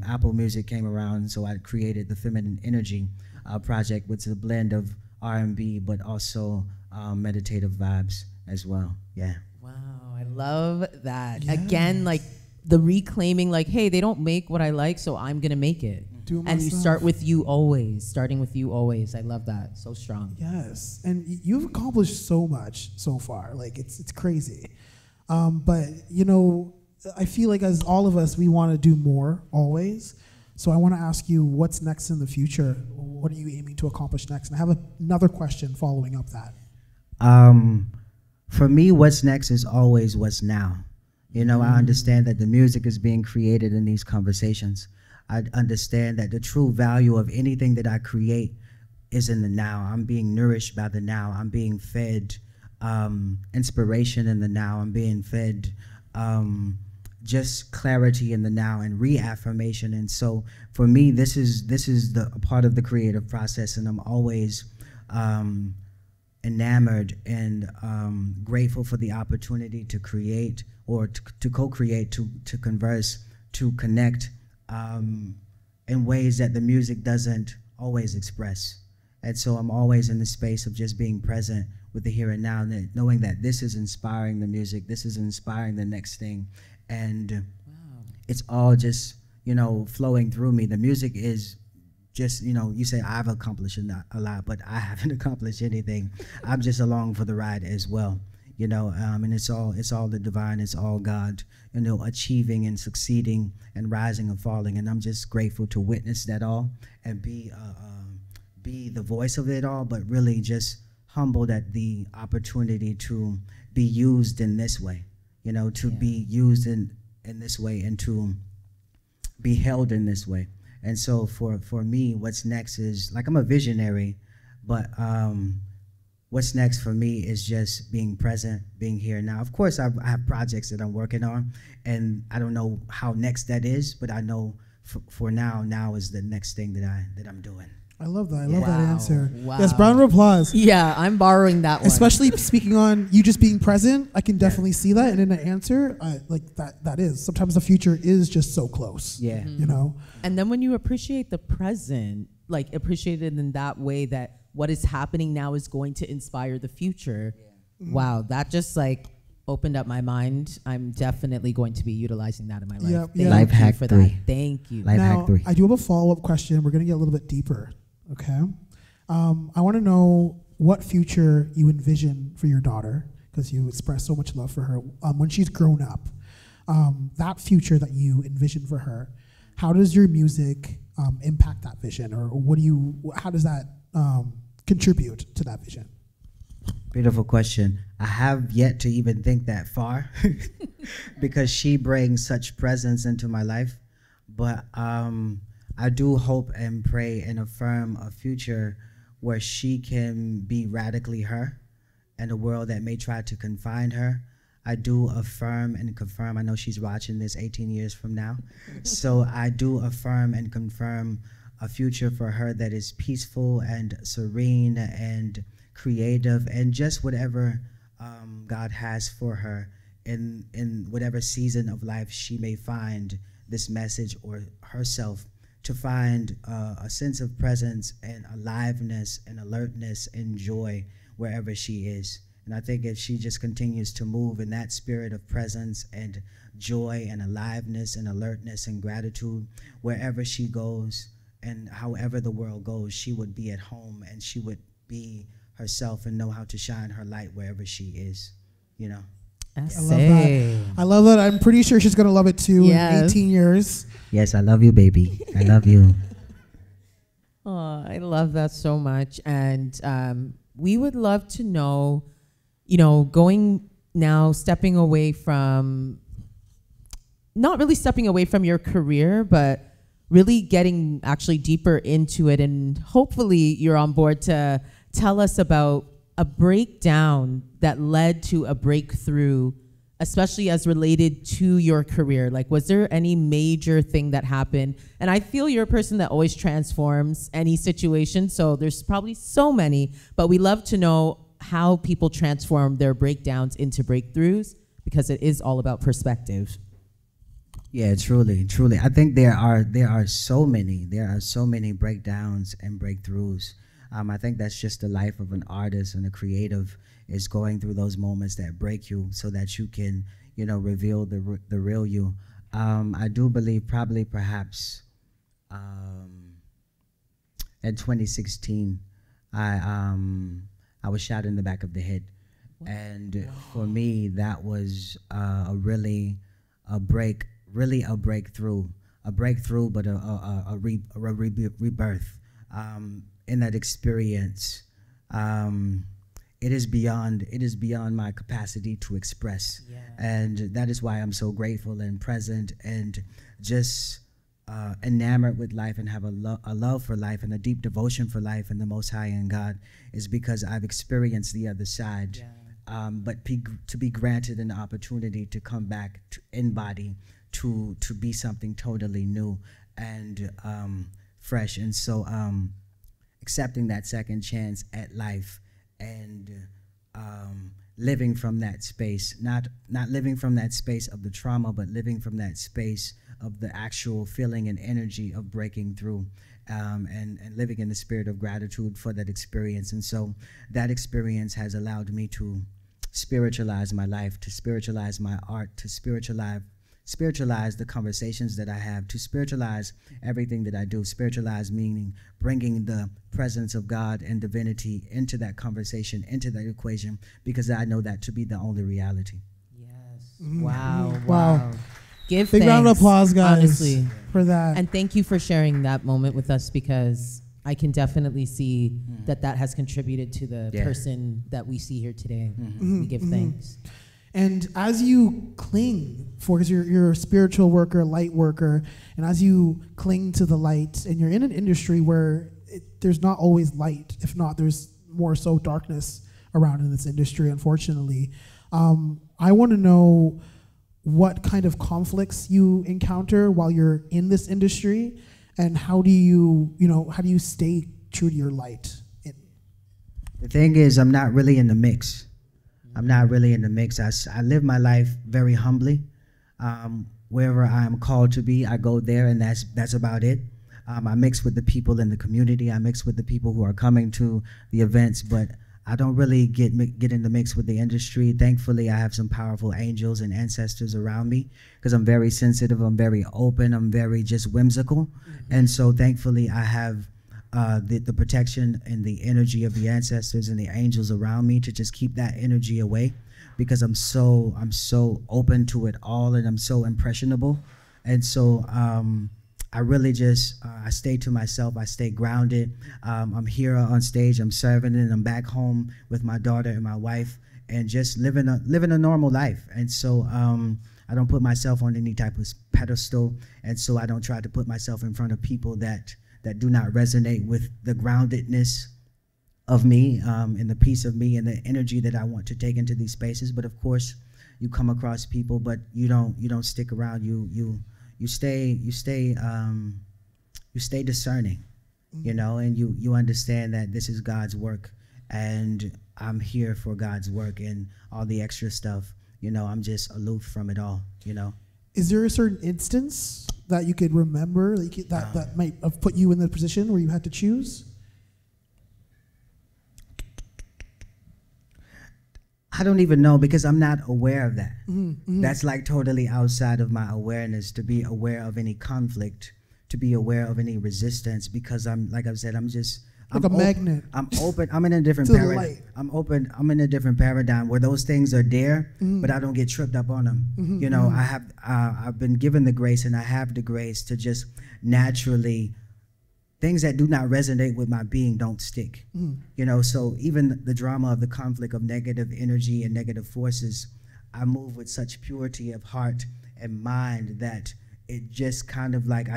Apple Music came around, so I created the Feminine Energy project, which is a blend of R&B, but also meditative vibes as well. Yeah. Wow, I love that. Yes. Again, like the reclaiming, like, hey, they don't make what I like, so I'm gonna make it. And you starting with you always. I love that. So strong. Yes, and you've accomplished so much so far. Like it's crazy. But I feel like as all of us, we want to do more always. So I want to ask you, what's next in the future? What are you aiming to accomplish next? And I have another question following up that. For me, what's next is always what's now. I understand that the music is being created in these conversations. I understand that the true value of anything that I create is in the now. I'm being nourished by the now. I'm being fed inspiration in the now. I'm being fed just clarity in the now and reaffirmation. And so for me, this is a part of the creative process, and I'm always enamored and grateful for the opportunity to create or to co-create, to converse, to connect in ways that the music doesn't always express. And so I'm always in the space of just being present with the here and now, and knowing that this is inspiring the music, this is inspiring the next thing. And it's all just, flowing through me. The music is just, you say I've accomplished a lot, but I haven't accomplished anything. I'm just along for the ride as well. And it's all the divine, it's all God, achieving and succeeding and rising and falling. And I'm just grateful to witness that all and be the voice of it all, but really just humbled at the opportunity to be used in this way, be used in this way and to be held in this way. And so for me, what's next is, like, I'm a visionary, but what's next for me is just being present, being here now. Of course, I have projects that I'm working on, and I don't know how next that is, but I know for now is the next thing that I'm doing. I love that. I love that answer. Wow. Yes, round of applause. Yeah, I'm borrowing that one. Especially speaking on you just being present, I can definitely see that. And in the answer, like that is. Sometimes the future is just so close. Yeah. You know? And then when you appreciate the present, like appreciate it in that way that what is happening now is going to inspire the future. Yeah. Wow, that just like opened up my mind. I'm definitely going to be utilizing that in my life. Thank Life you hack for 3. that. Thank you. Life hack 3. I do have a follow-up question. We're going to get a little bit deeper. Okay. I want to know what future you envision for your daughter, because you express so much love for her when she's grown up. That future that you envision for her, how does your music impact that vision, or how does that contribute to that vision? Beautiful question. I have yet to even think that far because she brings such presence into my life. But I do hope and pray and affirm a future where she can be radically her in a world that may try to confine her. I do affirm and confirm, I know she's watching this 18 years from now, so I do affirm and confirm a future for her that is peaceful and serene and creative and just whatever God has for her in whatever season of life she may find this message or herself, to find a sense of presence and aliveness and alertness and joy wherever she is. And I think if she just continues to move in that spirit of presence and joy and aliveness and alertness and gratitude wherever she goes and however the world goes, she would be at home and she would be herself and know how to shine her light wherever she is, you know. I love that. I love that. I'm pretty sure she's going to love it too in 18 years. Yes, I love you, baby. I love you. Oh, I love that so much. And we would love to know, you know, going now, stepping away from, not really stepping away from your career, but really getting actually deeper into it. And hopefully you're on board to tell us about a breakdown that led to a breakthrough, especially as related to your career. Like, was there any major thing that happened? And I feel you're a person that always transforms any situation, so there's probably so many, but we love to know how people transform their breakdowns into breakthroughs, because it is all about perspective. Yeah, truly, truly. I think there are so many breakdowns and breakthroughs. I think that's just the life of an artist and a creative, is going through those moments that break you so that you can, you know, reveal the real you. I do believe perhaps in 2016, I was shot in the back of the head. What? And for me, that was a breakthrough, but a rebirth. In that experience, it is beyond my capacity to express. Yeah. And that is why I'm so grateful and present and just enamored with life and have a love for life and a deep devotion for life and the Most High and God, is because I've experienced the other side. Yeah. But to be granted an opportunity to come back to embody, to be something totally new and fresh. And so accepting that second chance at life and living from that space, not living from that space of the trauma, but living from that space of the actual feeling and energy of breaking through, and living in the spirit of gratitude for that experience. And so that experience has allowed me to spiritualize my life, to spiritualize my art, to spiritualize the conversations that I have, to spiritualize everything that I do. Spiritualize meaning bringing the presence of God and divinity into that conversation, into that equation, because I know that to be the only reality. Yes. Mm-hmm. Wow. Give big thanks, round of applause, guys, honestly, for that. And thank you for sharing that moment with us, because I can definitely see that has contributed to the person that we see here today. Mm-hmm. We give thanks. And as you cling, because you're a spiritual worker, light worker, and as you cling to the light, and you're in an industry where there's not always light, if not there's more so darkness around in this industry, unfortunately. I want to know what kind of conflicts you encounter while you're in this industry, and how do you stay true to your light? The thing is, I'm not really in the mix. I'm not really in the mix. I live my life very humbly. Wherever I'm called to be, I go there, and that's about it. I mix with the people in the community. I mix with the people who are coming to the events, but I don't really get in the mix with the industry. Thankfully, I have some powerful angels and ancestors around me, because I'm very sensitive, I'm very open, I'm very just whimsical. And so thankfully, I have the protection and the energy of the ancestors and the angels around me to just keep that energy away, because I'm so open to it all, and I'm so impressionable. And so I really just, I stay to myself, I stay grounded. I'm here on stage, I'm serving, and I'm back home with my daughter and my wife, and just living a normal life. And so I don't put myself on any type of pedestal, and so I don't try to put myself in front of people that do not resonate with the groundedness of me, and the peace of me, and the energy that I want to take into these spaces. But of course, you come across people, but you don't stick around. You stay discerning, you know, and you understand that this is God's work, and I'm here for God's work, and all the extra stuff, you know, I'm just aloof from it all, you know. Is there a certain instance that you could remember that might have put you in the position where you had to choose? I don't even know, because I'm not aware of that. That's like totally outside of my awareness, to be aware of any conflict, to be aware of any resistance, because like I said, I'm a magnet. I'm open. I'm in a different paradigm. I'm open. I'm in a different paradigm where those things are there, but I don't get tripped up on them. You know, I've been given the grace, and I have the grace to just naturally, things that do not resonate with my being don't stick. You know, so even the drama of the conflict of negative energy and negative forces, I move with such purity of heart and mind that it just kind of like,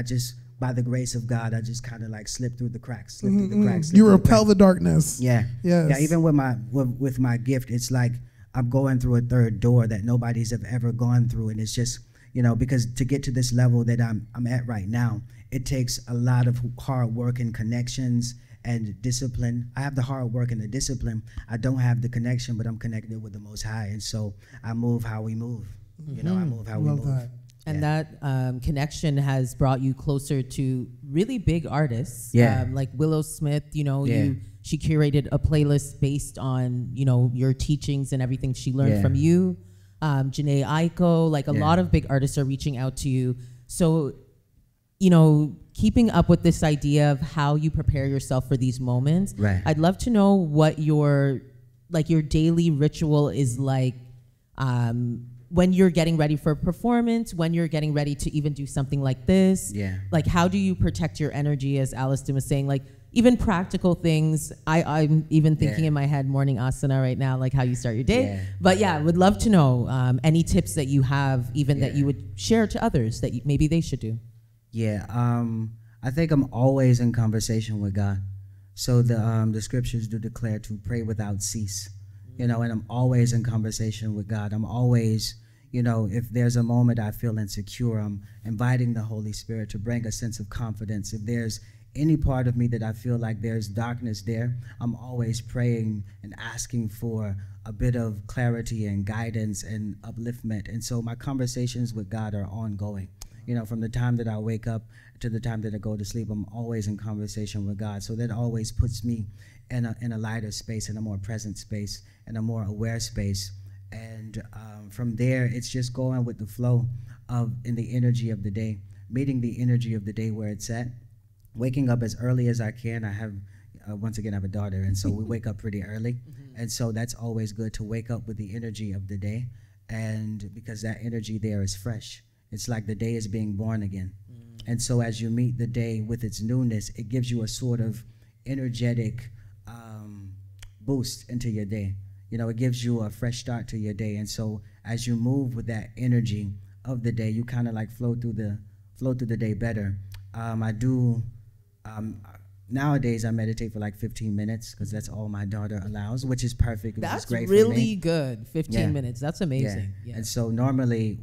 by the grace of God, I just kind of like slip through the cracks, You repel the darkness. Yeah. Yes. Yeah, even with my gift, it's like I'm going through a third door that nobody's have ever gone through. And it's just, you know, because to get to this level that I'm at right now, it takes a lot of hard work and connections and discipline. I have the hard work and the discipline. I don't have the connection, but I'm connected with the Most High. And so I move how we move. You know, I move how we move. That. And that connection has brought you closer to really big artists. Yeah. Like Willow Smith, you know, Yeah. she curated a playlist based on, you know, your teachings and everything she learned from you. Janae Aiko, like a lot of big artists are reaching out to you. So, you know, keeping up with this idea of how you prepare yourself for these moments, Right. I'd love to know what your daily ritual is like, when you're getting ready for a performance, when you're getting ready to even do something like this. Yeah. Like, how do you protect your energy, as Alliston was saying? Like, even practical things. I'm even thinking in my head morning asana right now, like how you start your day. Yeah. But yeah, would love to know any tips that you have, even that you would share to others that maybe they should do. Yeah, I think I'm always in conversation with God. So the scriptures do declare to pray without cease, you know, and I'm always in conversation with God. I'm always, you know, if there's a moment I feel insecure, I'm inviting the Holy Spirit to bring a sense of confidence. If there's any part of me that I feel like there's darkness there, I'm always praying and asking for a bit of clarity and guidance and upliftment. And so my conversations with God are ongoing. You know, from the time that I wake up to the time that I go to sleep, I'm always in conversation with God. So that always puts me in a lighter space, in a more present space, in a more aware space. And from there, it's just going with the flow in the energy of the day, meeting the energy of the day where it's at, waking up as early as I can. I have, once again, I have a daughter, and so we wake up pretty early. And so that's always good to wake up with the energy of the day, and because that energy there is fresh. It's like the day is being born again. And so as you meet the day with its newness, it gives you a sort of energetic boost into your day. it gives you a fresh start to your day. And so as you move with that energy of the day, you kind of like flow through the day better. I do, nowadays I meditate for like 15 minutes because that's all my daughter allows, which is perfect. That's great really for me. Good. 15 minutes. That's amazing. Yeah. And so normally,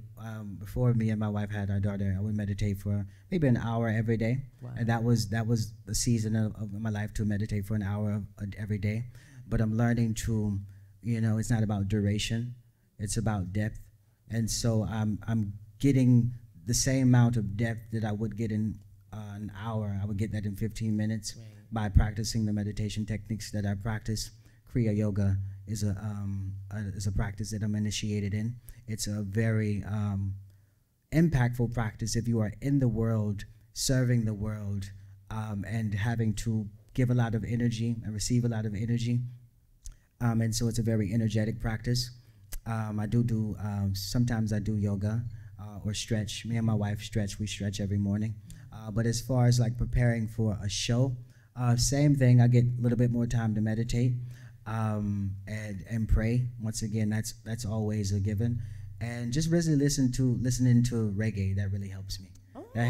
before me and my wife had our daughter, I would meditate for maybe an hour every day. Wow. And that was the season of my life, to meditate for an hour every day. But I'm learning to, it's not about duration, it's about depth. And so I'm getting the same amount of depth that I would get in an hour. I would get that in 15 minutes by practicing the meditation techniques that I practice. Kriya Yoga is a practice that I'm initiated in. It's a very impactful practice if you are in the world, serving the world, and having to give a lot of energy and receive a lot of energy. And so it's a very energetic practice. Sometimes I do yoga or stretch. Me and my wife stretch. We stretch every morning. But as far as like preparing for a show, same thing. I get a little bit more time to meditate and pray. Once again, that's always a given. And just really listening to reggae. That really helps me. That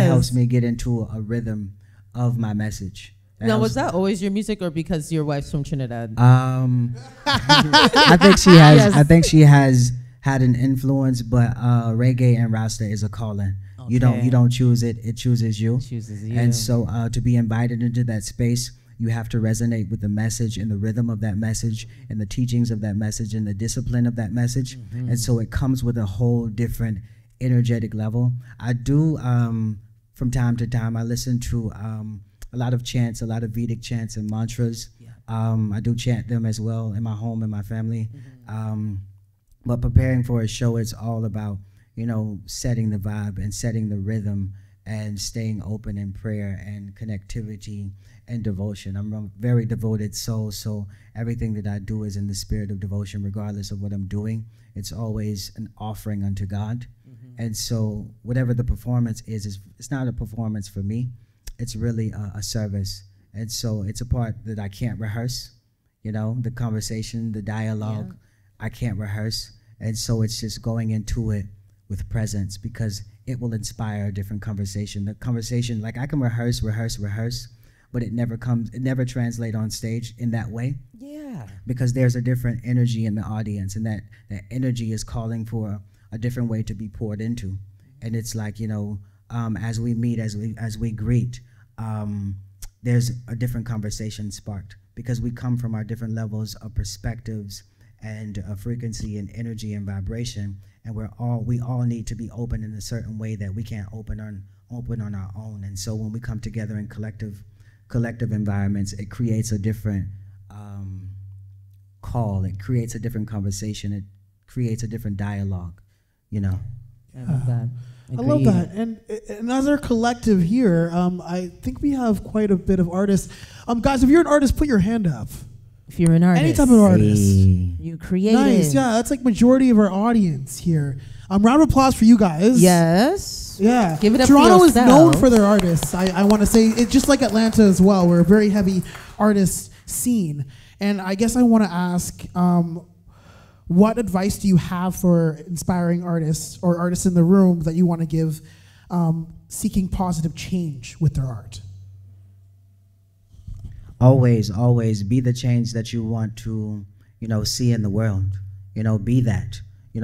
helps me get into a rhythm of my message. Now, was that always your music, or because your wife's from Trinidad? I think she has. Yes. I think she has had an influence, but reggae and Rasta is a calling. Okay. You don't choose it; it chooses you. And so, to be invited into that space, you have to resonate with the message and the rhythm of that message, and the teachings of that message, and the discipline of that message. Mm-hmm. And so, it comes with a whole different energetic level. I do from time to time. I listen to a lot of chants, a lot of Vedic chants and mantras. Yeah. I do chant them as well in my home and my family. Mm-hmm. But preparing for a show, it's all about, setting the vibe and setting the rhythm and staying open in prayer and connectivity and devotion. I'm a very devoted soul, so everything that I do is in the spirit of devotion, regardless of what I'm doing. It's always an offering unto God. Mm-hmm. And so whatever the performance is, it's not a performance for me. It's really a service. And so it's a part that I can't rehearse, the conversation, the dialogue, I can't rehearse. And so it's just going into it with presence, because it will inspire a different conversation. The conversation, like I can rehearse, but it never translates on stage in that way. Yeah. Because there's a different energy in the audience, and that energy is calling for a different way to be poured into. And it's like, as we meet, as we greet, there's a different conversation sparked, because we come from our different levels of perspectives and frequency and energy and vibration, and we all need to be open in a certain way that we can't open on our own. And so when we come together in collective environments, it creates a different call. It creates a different conversation. It creates a different dialogue. I love that. I love that. And as our collective here, I think we have quite a bit of artists. Guys, if you're an artist, put your hand up. If you're an artist. Any type of artist. You created. Nice, yeah. That's like majority of our audience here. Round of applause for you guys. Yes. Yeah. Give it up Toronto for is known for their artists. I want to say, it's just like Atlanta as well. We're a very heavy artist scene. And I guess I want to ask, what advice do you have for inspiring artists or artists in the room that you want to give seeking positive change with their art? Always be the change that you want to, see in the world. Be that,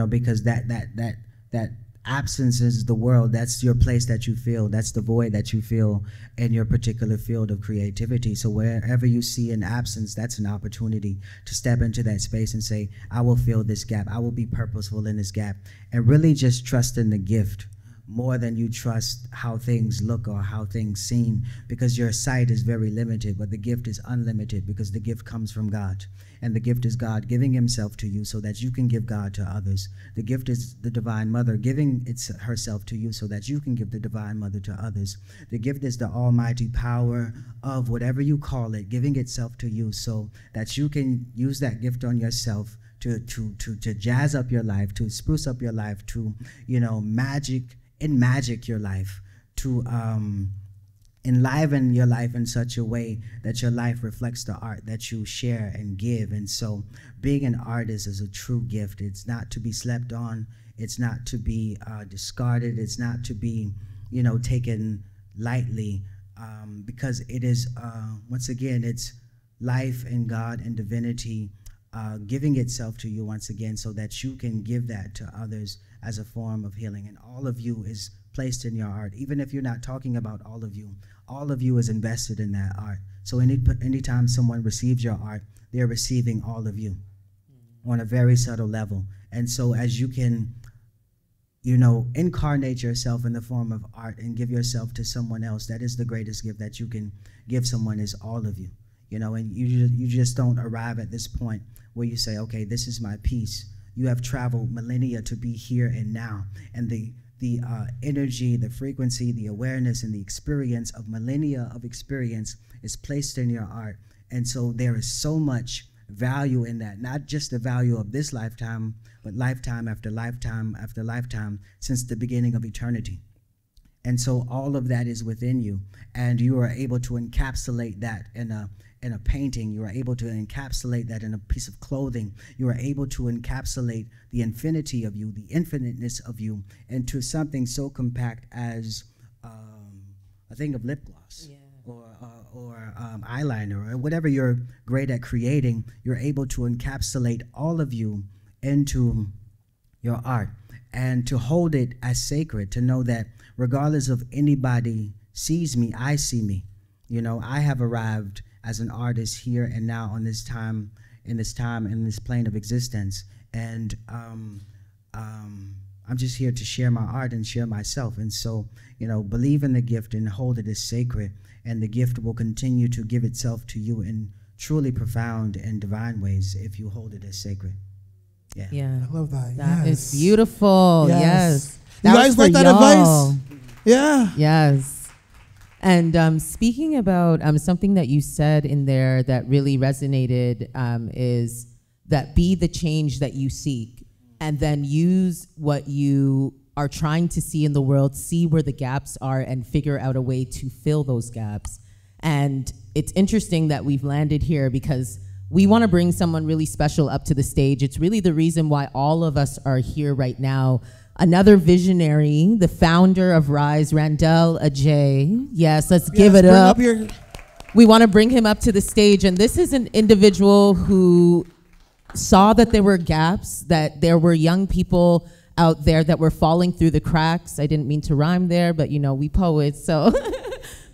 because that absence is the world. That's your place that you feel. That's the void that you feel in your particular field of creativity. So wherever you see an absence, that's an opportunity to step into that space and say, I will fill this gap. I will be purposeful in this gap. And really just trust in the gift more than you trust how things look or how things seem, because your sight is very limited, but the gift is unlimited, because the gift comes from God. And the gift is God giving himself to you so that you can give God to others. The gift is the Divine Mother giving herself to you so that you can give the Divine Mother to others. The gift is the almighty power of whatever you call it, giving itself to you so that you can use that gift on yourself to jazz up your life, to spruce up your life, to, magic your life, to enliven your life in such a way that your life reflects the art that you share and give. And so being an artist is a true gift. It's not to be slept on. It's not to be discarded. It's not to be, you know, taken lightly, because it is, once again, it's life and God and divinity giving itself to you once again so that you can give that to others as a form of healing. And all of you is placed in your art. Even if you're not talking about all of you is invested in that art. So anytime someone receives your art, they're receiving all of you on a very subtle level. And so as you can, you know, incarnate yourself in the form of art and give yourself to someone else, that is the greatest gift that you can give someone, is all of you. You know, and you just don't arrive at this point where you say, okay, this is my piece. You have traveled millennia to be here and now. And the energy, the frequency, the awareness, and the experience of millennia of experience is placed in your art. And so there is so much value in that, not just the value of this lifetime, but lifetime after lifetime after lifetime since the beginning of eternity. And so all of that is within you, and you are able to encapsulate that in a painting. You are able to encapsulate that in a piece of clothing. You are able to encapsulate the infinity of you, the infiniteness of you, into something so compact as a thing of lip gloss. Yeah. Or eyeliner, or whatever you're great at creating. You're able to encapsulate all of you into your art, and to hold it as sacred, to know that regardless of anybody sees me, I see me. You know, I have arrived as an artist here and now on this time, in this plane of existence, and I'm just here to share my art and share myself. And so, you know, believe in the gift and hold it as sacred, and the gift will continue to give itself to you in truly profound and divine ways if you hold it as sacred. Yeah. Yeah. I love that. That yes. is beautiful. Yes. You guys like that advice? Yeah. Yes. And speaking about something that you said in there that really resonated, is that be the change that you seek, and then use what you are trying to see in the world, see where the gaps are, and figure out a way to fill those gaps. And it's interesting that we've landed here because we want to bring someone really special up to the stage. It's really the reason why all of us are here right now. Another visionary, the founder of R.I.S.E, Randell Adjei. Yes, let's give it up. We want to bring him up to the stage. And this is an individual who saw that there were gaps, that there were young people out there that were falling through the cracks. I didn't mean to rhyme there, but you know, we poets, so.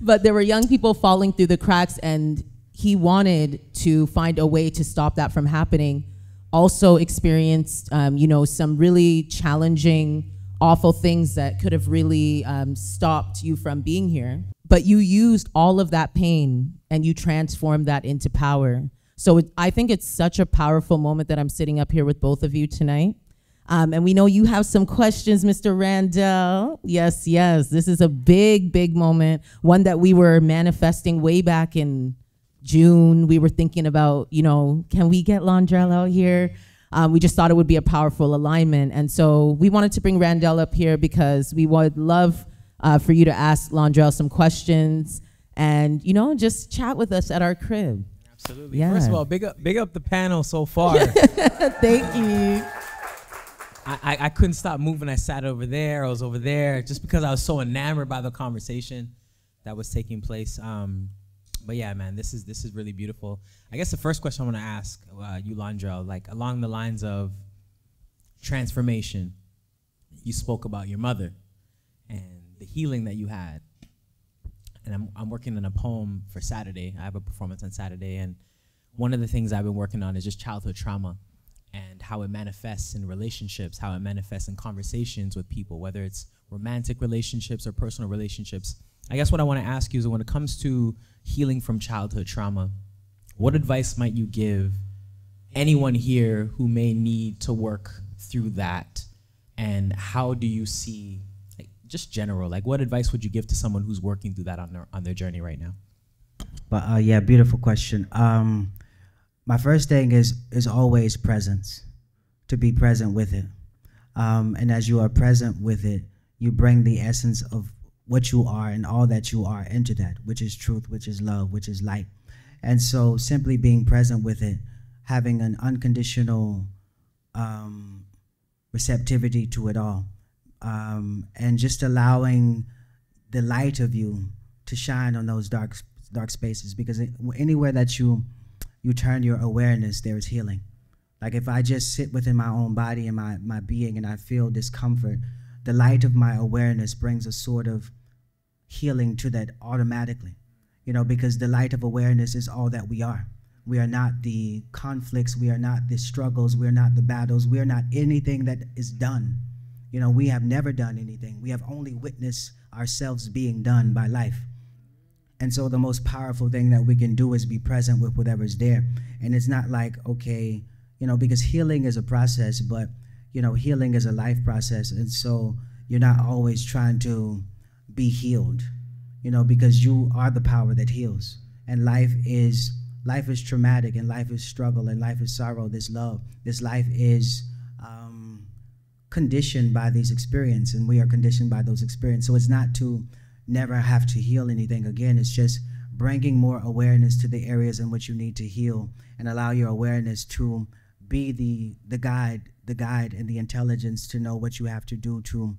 But there were young people falling through the cracks, and he wanted to find a way to stop that from happening. Also experienced, you know, some really challenging, awful things that could have really stopped you from being here. But you used all of that pain and you transformed that into power. So I think it's such a powerful moment that I'm sitting up here with both of you tonight. And we know you have some questions, Mr. Randell. Yes, yes, this is a big, big moment. One that we were manifesting way back in June. We were thinking about, you know, can we get Londrelle out here? We just thought it would be a powerful alignment. And so we wanted to bring Randell up here because we would love for you to ask Londrelle some questions and, you know, just chat with us at our crib. Absolutely. Yeah. First of all, big up the panel so far. Thank you. I couldn't stop moving. I sat over there. I was over there just because I was so enamored by the conversation that was taking place. But yeah, man, this is really beautiful. I guess the first question I want to ask you, Londrelle, like along the lines of transformation, you spoke about your mother and the healing that you had. And I'm working on a poem for Saturday. I have a performance on Saturday, and one of the things I've been working on is just childhood trauma and how it manifests in relationships, how it manifests in conversations with people, whether it's romantic relationships or personal relationships. I guess what I want to ask you is, when it comes to healing from childhood trauma, what advice might you give anyone here who may need to work through that? And how do you see, like, just general, like what advice would you give to someone who's working through that on their journey right now? But yeah, beautiful question. My first thing is always presence, to be present with it. And as you are present with it, you bring the essence of what you are and all that you are into that, which is truth, which is love, which is light. And so simply being present with it, having an unconditional receptivity to it all, and just allowing the light of you to shine on those dark spaces, because anywhere that you turn your awareness, there is healing. Like if I just sit within my own body and my being and I feel discomfort, the light of my awareness brings a sort of healing to that automatically, you know, because the light of awareness is all that we are. We are not the conflicts, we are not the struggles, we are not the battles, we are not anything that is done. You know, we have never done anything. We have only witnessed ourselves being done by life. And so the most powerful thing that we can do is be present with whatever's there. And it's not like, okay, you know, because healing is a process, but, you know, healing is a life process. And so you're not always trying to be healed, you know, because you are the power that heals. And life is traumatic, and life is struggle, and life is sorrow. This life is conditioned by these experiences, and we are conditioned by those experiences. So it's not to never have to heal anything again. It's just bringing more awareness to the areas in which you need to heal, and allow your awareness to be the guide and the intelligence to know what you have to do to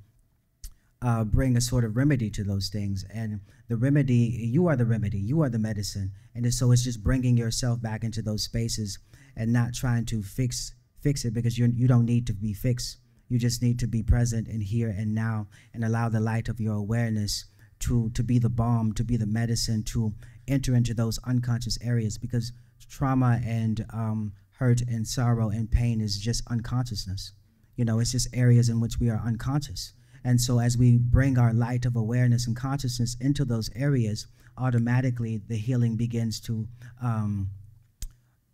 bring a sort of remedy to those things. And the remedy, you are the remedy, you are the medicine. And so it's just bringing yourself back into those spaces and not trying to fix it, because you don't need to be fixed. You just need to be present and here and now, and allow the light of your awareness to be the balm, to be the medicine, to enter into those unconscious areas, because trauma and hurt and sorrow and pain is just unconsciousness. You know, it's just areas in which we are unconscious. And so as we bring our light of awareness and consciousness into those areas, automatically the healing begins to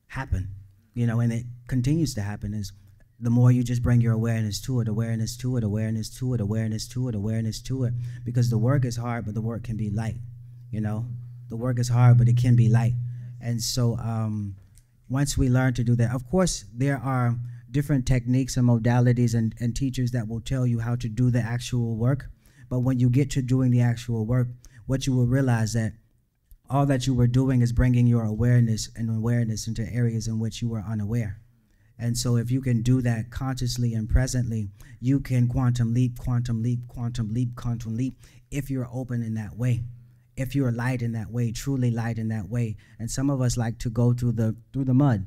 happen, you know, and it continues to happen as the more you just bring your awareness to it, awareness to it, awareness to it, awareness to it, awareness to it, because the work is hard, but the work can be light, you know? The work is hard, but it can be light. And so once we learn to do that, of course, there are different techniques and modalities and teachers that will tell you how to do the actual work. But when you get to doing the actual work, what you will realize that all that you were doing is bringing your awareness into areas in which you were unaware. And so if you can do that consciously and presently, you can quantum leap, quantum leap, quantum leap, quantum leap, if you're open in that way, if you're light in that way, truly light in that way. And some of us like to go through the mud,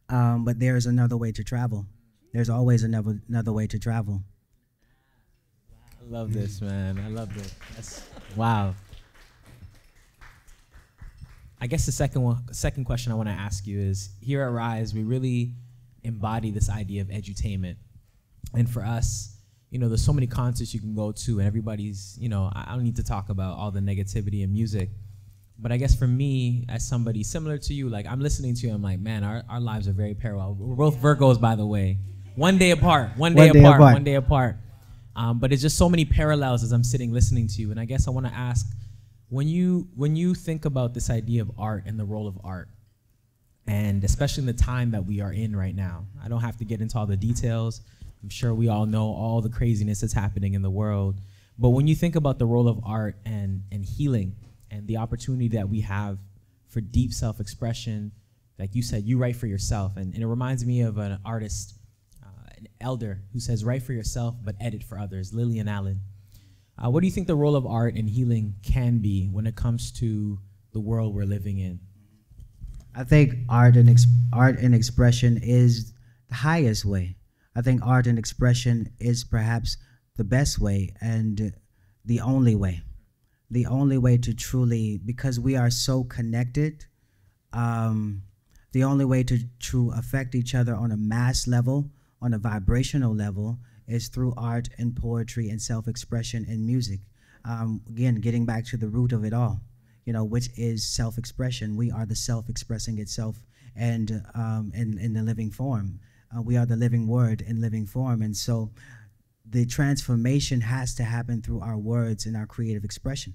but there is another way to travel. There's always another way to travel. I love this, man. I love this. Wow. I guess the second question I want to ask you is, here at R.I.S.E, we really embody this idea of edutainment. And for us, you know, there's so many concerts you can go to, and everybody's, you know, I don't need to talk about all the negativity in music. But I guess for me, as somebody similar to you, like, I'm listening to you, I'm like, man, our lives are very parallel. We're both Virgos, by the way. One day apart. But it's just so many parallels as I'm sitting listening to you. And I guess I want to ask, when you think about this idea of art and the role of art, and especially in the time that we are in right now, I don't have to get into all the details. I'm sure we all know all the craziness that's happening in the world. But when you think about the role of art and healing and the opportunity that we have for deep self-expression, like you said, you write for yourself. And it reminds me of an artist, an elder, who says, write for yourself, but edit for others, Lillian Allen. What do you think the role of art and healing can be when it comes to the world we're living in? I think art and expression is the highest way. I think art and expression is perhaps the best way and the only way. The only way to truly, because we are so connected, the only way to affect each other on a mass level, on a vibrational level, is through art and poetry and self-expression and music. Again, getting back to the root of it all, you know, which is self-expression. We are the self-expressing itself and in the living form. We are the living word in living form. And so the transformation has to happen through our words and our creative expression,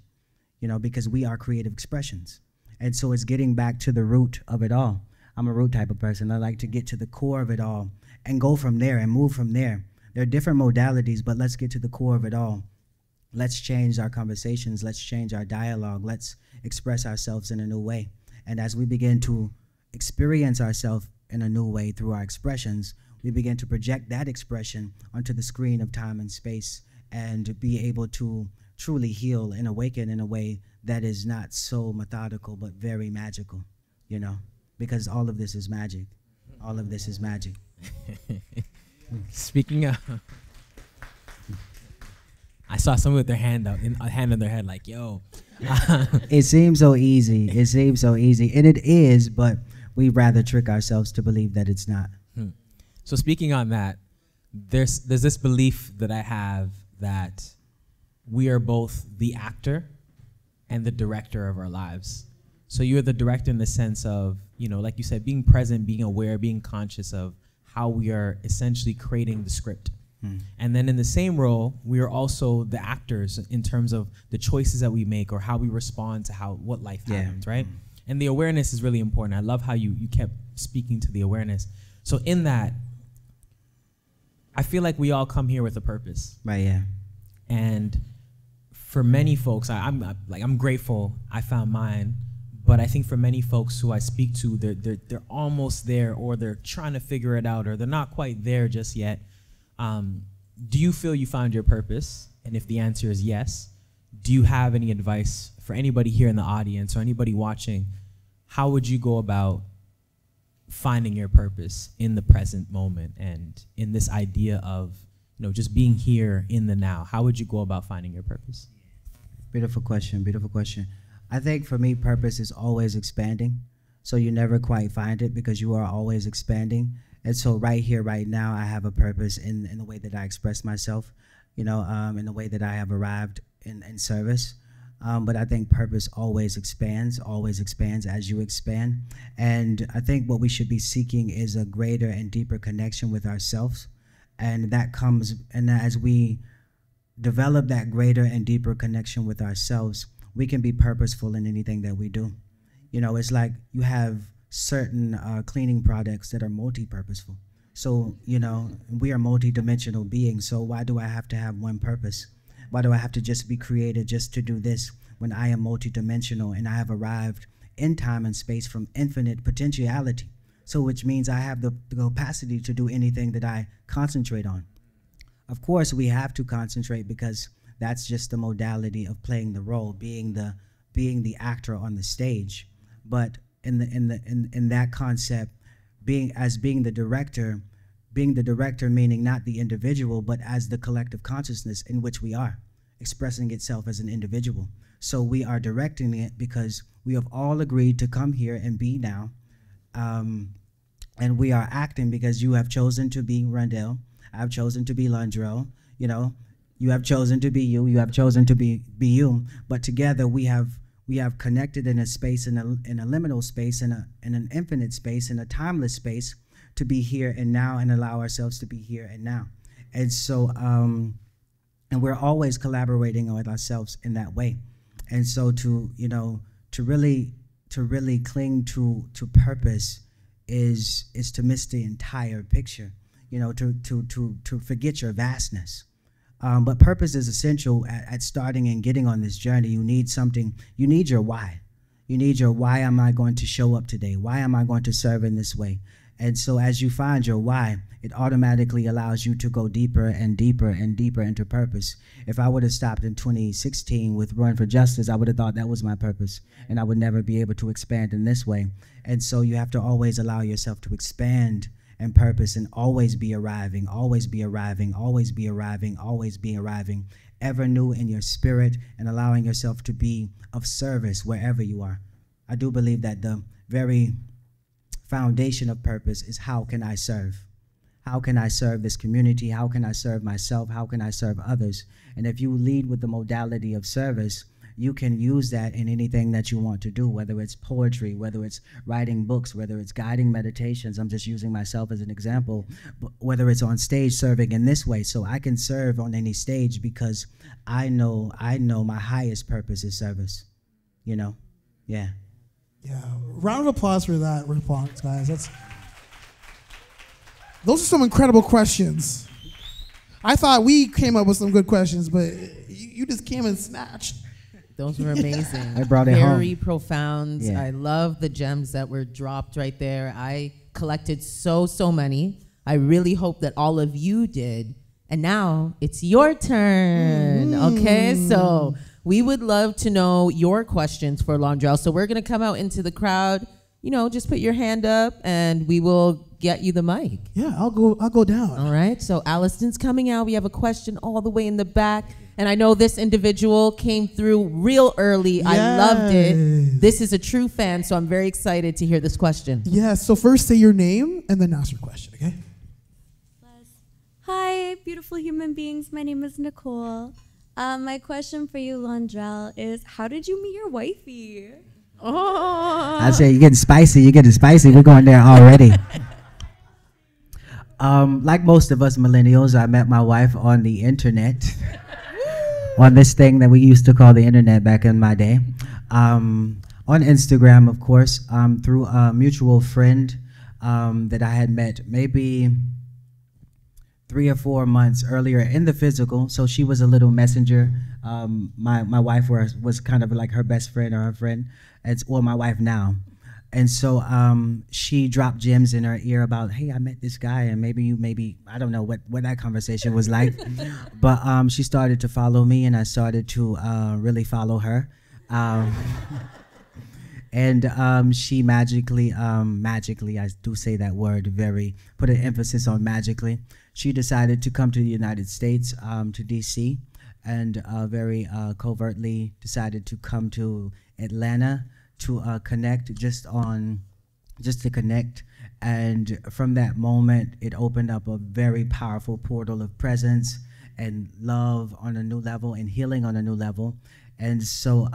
you know, because we are creative expressions. And so it's getting back to the root of it all. I'm a root type of person. I like to get to the core of it all and go from there and move from there. There are different modalities, but let's get to the core of it all. let's change our conversations, let's change our dialogue, let's express ourselves in a new way. And as we begin to experience ourselves in a new way through our expressions, we begin to project that expression onto the screen of time and space and be able to truly heal and awaken in a way that is not so methodical but very magical, you know, because all of this is magic. All of this is magic. Speaking of, I saw someone with their hand out, a hand on their head, like, yo. It seems so easy. It seems so easy. And it is, but we rather trick ourselves to believe that it's not. So speaking on that, there's this belief that I have that we are both the actor and the director of our lives. So you're the director in the sense of, you know, like you said, being present, being aware, being conscious of how we are essentially creating the script. And then in the same role, we are also the actors in terms of the choices that we make or how we respond to what life happens, right? And the awareness is really important. I love how you kept speaking to the awareness. So in that, I feel like we all come here with a purpose. Right, yeah. And for many folks, I'm grateful I found mine. But I think for many folks who I speak to, they're almost there, or they're trying to figure it out, or they're not quite there just yet. Do you feel you found your purpose? And if the answer is yes, do you have any advice for anybody here in the audience or anybody watching? How would you go about finding your purpose in the present moment and in this idea of, you know, just being here in the now? How would you go about finding your purpose? Beautiful question, beautiful question. I think for me, purpose is always expanding. So you never quite find it because you are always expanding. And so right here, right now, I have a purpose in the way that I express myself, you know, in the way that I have arrived in service. But I think purpose always expands as you expand. And I think what we should be seeking is a greater and deeper connection with ourselves. And that comes, and as we develop that greater and deeper connection with ourselves, we can be purposeful in anything that we do. You know, it's like you have certain cleaning products that are multi-purposeful. So, you know, we are multi-dimensional beings, so why do I have to have one purpose? Why do I have to just be created just to do this when I am multi-dimensional and I have arrived in time and space from infinite potentiality? So which means I have the capacity to do anything that I concentrate on. Of course, we have to concentrate because that's just the modality of playing the role, being the actor on the stage. But in that concept, being the director meaning not the individual, but as the collective consciousness in which we are, expressing itself as an individual. So we are directing it because we have all agreed to come here and be now. And we are acting because you have chosen to be Randell, I've chosen to be Londrelle, you know, you have chosen to be you, you have chosen to be you, but together we have connected in a space, in a liminal space, in an infinite space, in a timeless space, to be here and now and allow ourselves to be here and now. And so, and we're always collaborating with ourselves in that way. And so to really cling to purpose is to miss the entire picture, you know, to forget your vastness. But purpose is essential at starting and getting on this journey. You need something, you need your why. You need your why am I going to show up today? Why am I going to serve in this way? And so as you find your why, it automatically allows you to go deeper and deeper and deeper into purpose. If I would have stopped in 2016 with Run for Justice, I would have thought that was my purpose, and I would never be able to expand in this way. And so you have to always allow yourself to expand and purpose and always be arriving, always be arriving, always be arriving, always be arriving, ever new in your spirit, and allowing yourself to be of service wherever you are. I do believe that the very foundation of purpose is how can I serve? How can I serve this community? How can I serve myself? How can I serve others? And if you lead with the modality of service, you can use that in anything that you want to do, whether it's poetry, whether it's writing books, whether it's guiding meditations. I'm just using myself as an example, but whether it's on stage serving in this way. So I can serve on any stage because I know my highest purpose is service, you know? Yeah. Yeah, round of applause for that response, guys. Those are some incredible questions. I thought we came up with some good questions, but You just came and snatched. Those were amazing. I brought it home. Very profound. Yeah. I love the gems that were dropped right there. I collected so many. I really hope that all of you did. And now it's your turn. Okay, so we would love to know your questions for Londrelle. So we're gonna come out into the crowd. You know, just put your hand up and we will get you the mic. Yeah, I'll go down. All right, so Alliston's coming out. We have a question all the way in the back. And I know this individual came through real early. Yes. I loved it. This is a true fan, so I'm very excited to hear this question. Yes, so first say your name and then ask your question, okay? Hi, beautiful human beings. My name is Nicole. My question for you, Londrelle, is how did you meet your wifey? Oh. I say you're getting spicy. You're getting spicy. We're going there already. Like most of us millennials, I met my wife on the internet. On this thing that we used to call the internet back in my day. On Instagram, of course, through a mutual friend that I had met maybe 3 or 4 months earlier in the physical. So she was a little messenger. My wife was kind of like her best friend or her friend, or my wife now. And so she dropped gems in her ear about, hey, I met this guy, and maybe I don't know what that conversation was like. But she started to follow me, and I started to really follow her. And she magically, I do say that word put an emphasis on magically. She decided to come to the United States, to DC, and very covertly decided to come to Atlanta to connect, just to connect. And from that moment, it opened up a very powerful portal of presence and love on a new level and healing on a new level. And so,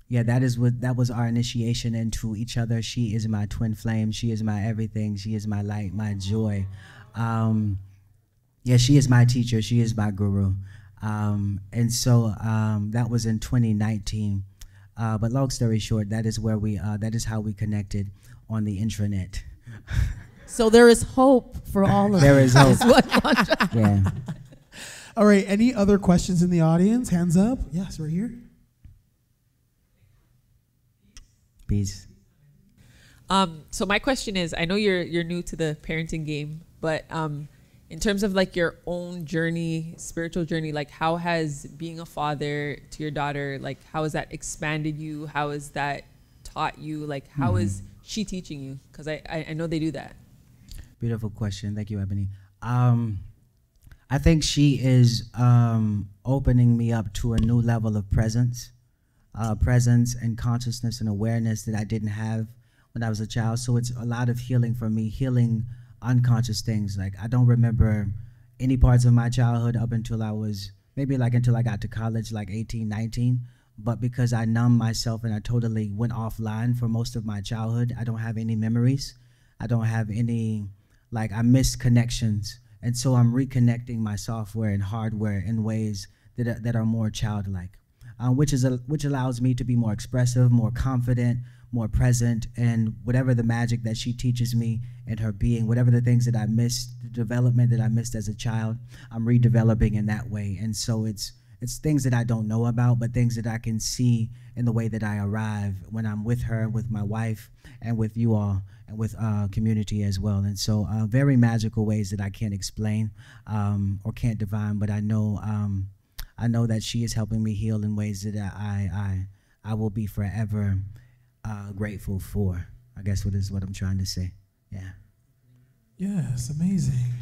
yeah, that was our initiation into each other. She is my twin flame. She is my everything. She is my light, my joy. Yeah, she is my teacher. She is my guru. And so that was in 2019. But long story short, that is how we connected on the intranet. So there is hope for all of us. There is hope. Yeah. All right, any other questions in the audience? Hands up. Yes, right here. Peace. So my question is, I know you're new to the parenting game, but in terms of like your own journey, spiritual journey, like how has being a father to your daughter, like how has that expanded you? How has that taught you? Like how is she teaching you? Because I know they do that. Beautiful question. Thank you, Ebony. I think she is opening me up to a new level of presence and consciousness and awareness that I didn't have when I was a child. So it's a lot of healing for me, healing unconscious things. Like I don't remember any parts of my childhood up until I got to college, like 18, 19. But because I numbed myself and I totally went offline for most of my childhood, I don't have any memories. I don't have any, I missed connections. And so I'm reconnecting my software and hardware in ways that are more childlike, which allows me to be more expressive, more confident, more present, and whatever the magic that she teaches me and her being, whatever the things that I missed, the development that I missed as a child, I'm redeveloping in that way. And so it's things that I don't know about, but things that I can see in the way that I arrive when I'm with her, with my wife, and with you all, and with community as well. And so very magical ways that I can't explain or can't divine, but I know that she is helping me heal in ways that I will be forever grateful for. I guess what I'm trying to say. Yeah. Yes, amazing.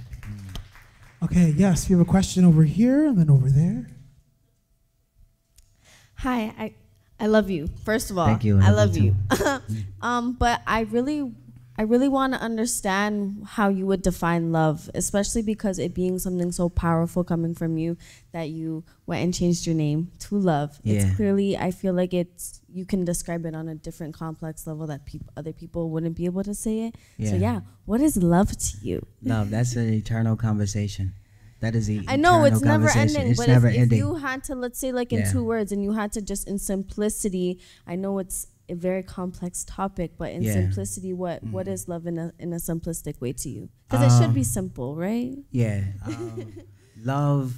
Okay, yes, we have a question over here and then over there. Hi, I love you. First of all, thank you. I love you. But I really want to understand how you would define love, especially because it being something so powerful coming from you that you went and changed your name to love. Yeah. It's clearly, I feel like you can describe it on a different complex level that other people wouldn't be able to say it. Yeah. So yeah, what is love to you? Love, that's an eternal conversation. That is the I know it's never ending, it's but never if ending. you had to, let's say like in 2 words, and you had to just in simplicity, I know it's a very complex topic, but in simplicity, what is love in a simplistic way to you? Because it should be simple, right? Yeah. Love,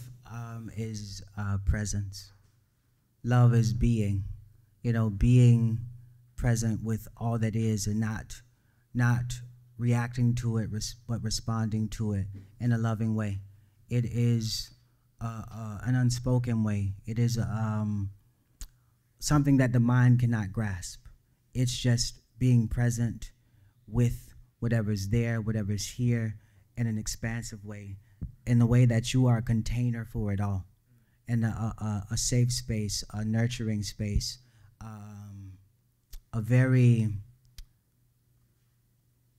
is presence. Love is being, being present with all that is, and not reacting to it, but responding to it in a loving way. It is an unspoken way. It is something that the mind cannot grasp. It's just being present with whatever's there, whatever's here, in an expansive way, in the way that you are a container for it all, in a safe space, a nurturing space, a very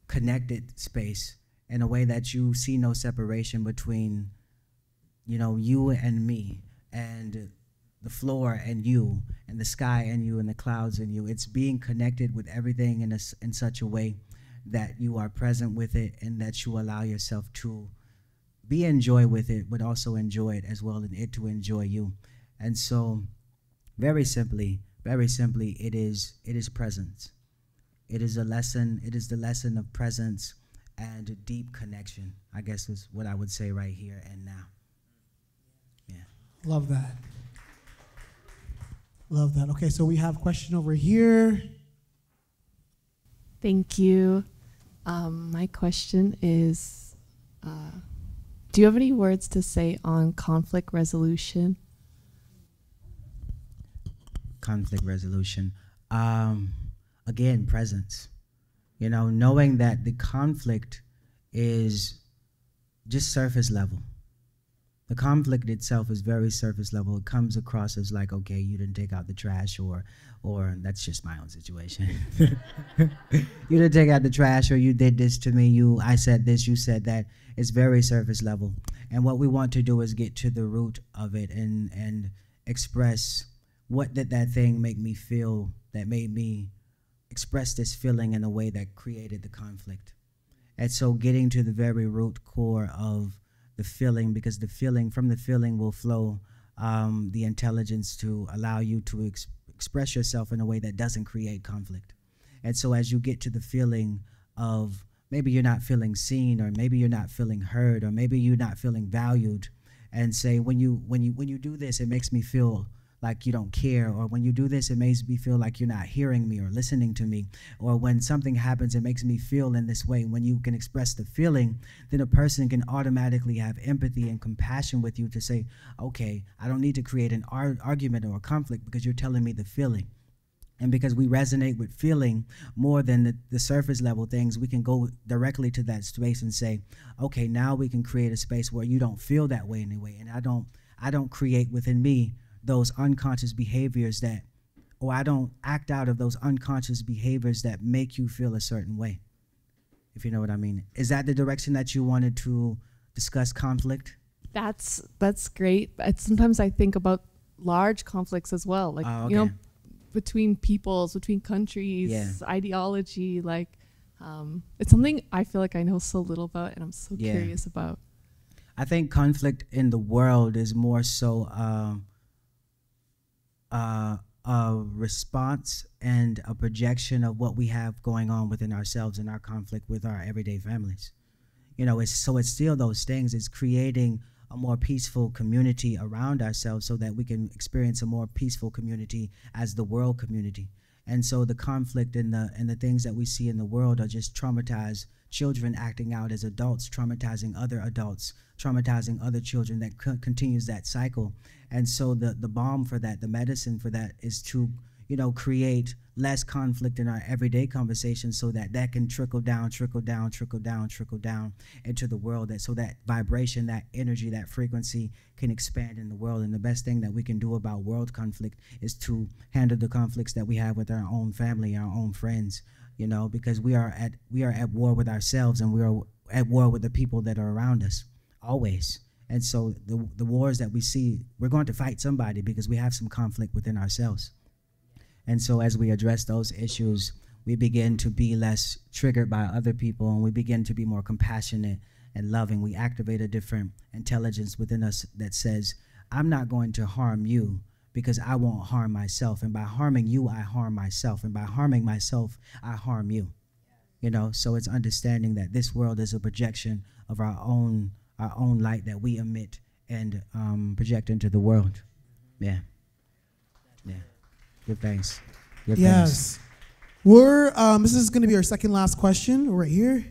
connected space, in a way that you see no separation between, you and me, and the floor and you, and the sky and you, and the clouds and you. It's being connected with everything in such a way that you are present with it, and that you allow yourself to be in joy with it, but also enjoy it as well, and it to enjoy you. And so, very simply, it is presence. It is a lesson. It is the lesson of presence and deep connection, I guess is what I would say right here and now. Yeah. Love that. Love that. Okay, so we have a question over here. Thank you. My question is, do you have any words to say on conflict resolution? Conflict resolution. Again, presence. Knowing that the conflict is just surface level. The conflict itself is very surface level. It comes across as like, okay, you didn't take out the trash, or that's just my own situation. You didn't take out the trash, or you did this to me, I said this, you said that. It's very surface level. And what we want to do is get to the root of it and express, what did that thing make me feel that made me express this feeling in a way that created the conflict. And so getting to the very root core of the feeling, because from the feeling will flow the intelligence to allow you to express yourself in a way that doesn't create conflict. And so as you get to the feeling of, maybe you're not feeling seen, or maybe you're not feeling heard, or maybe you're not feeling valued, and say, when you do this, it makes me feel like you don't care, or when you do this, it makes me feel like you're not hearing me or listening to me, or when something happens, it makes me feel in this way. When you can express the feeling, then a person can automatically have empathy and compassion with you to say, okay, I don't need to create an argument or a conflict, because you're telling me the feeling. And because we resonate with feeling more than the surface level things, we can go directly to that space and say, okay, now we can create a space where you don't feel that way anyway, and I don't create within me those unconscious behaviors or I don't act out of those unconscious behaviors that make you feel a certain way, if you know what I mean. Is that the direction that you wanted to discuss conflict? That's great. Sometimes I think about large conflicts as well, like, okay. Between peoples, between countries, Yeah. ideology, it's something I feel like I know so little about, and I'm so curious about. I think conflict in the world is more so a response and a projection of what we have going on within ourselves in our conflict with our everyday families. It's still those things. It's creating a more peaceful community around ourselves so that we can experience a more peaceful community as the world community. And so the conflict and the things that we see in the world are just traumatized children acting out as adults, traumatizing other adults, traumatizing other children, that continues that cycle. And so the balm for that, the medicine for that, is to create less conflict in our everyday conversations, so that can trickle down into the world, so that vibration, that energy, that frequency can expand in the world. And the best thing that we can do about world conflict is to handle the conflicts that we have with our own family, our own friends, because we are at war with ourselves, and we are at war with the people that are around us, always. And so the wars that we see, we're going to fight somebody, because we have some conflict within ourselves. And so as we address those issues, we begin to be less triggered by other people, and we begin to be more compassionate and loving. We activate a different intelligence within us that says, I'm not going to harm you because I won't harm myself. And by harming you, I harm myself. And by harming myself, I harm you. So it's understanding that this world is a projection of our own light that we emit and project into the world. Yeah. Give thanks. Give yes. thanks. We're this is going to be our second last question right here.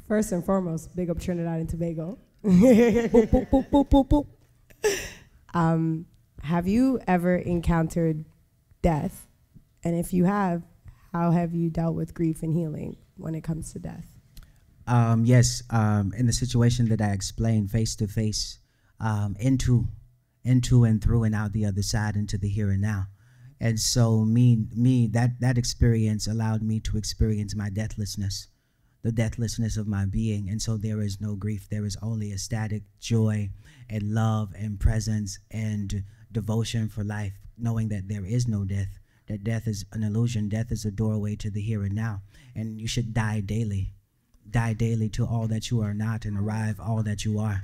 First and foremost, big up Trinidad and Tobago. Boop, boop, boop, boop, boop. Have you ever encountered death? And if you have, how have you dealt with grief and healing when it comes to death? Yes, in the situation that I explained, face to face, into and through and out the other side into the here and now. And so that experience allowed me to experience my deathlessness, the deathlessness of my being. And so there is no grief. There is only ecstatic joy and love and presence and devotion for life, knowing that there is no death, that death is an illusion. Death is a doorway to the here and now. And you should die daily to all that you are not and arrive all that you are,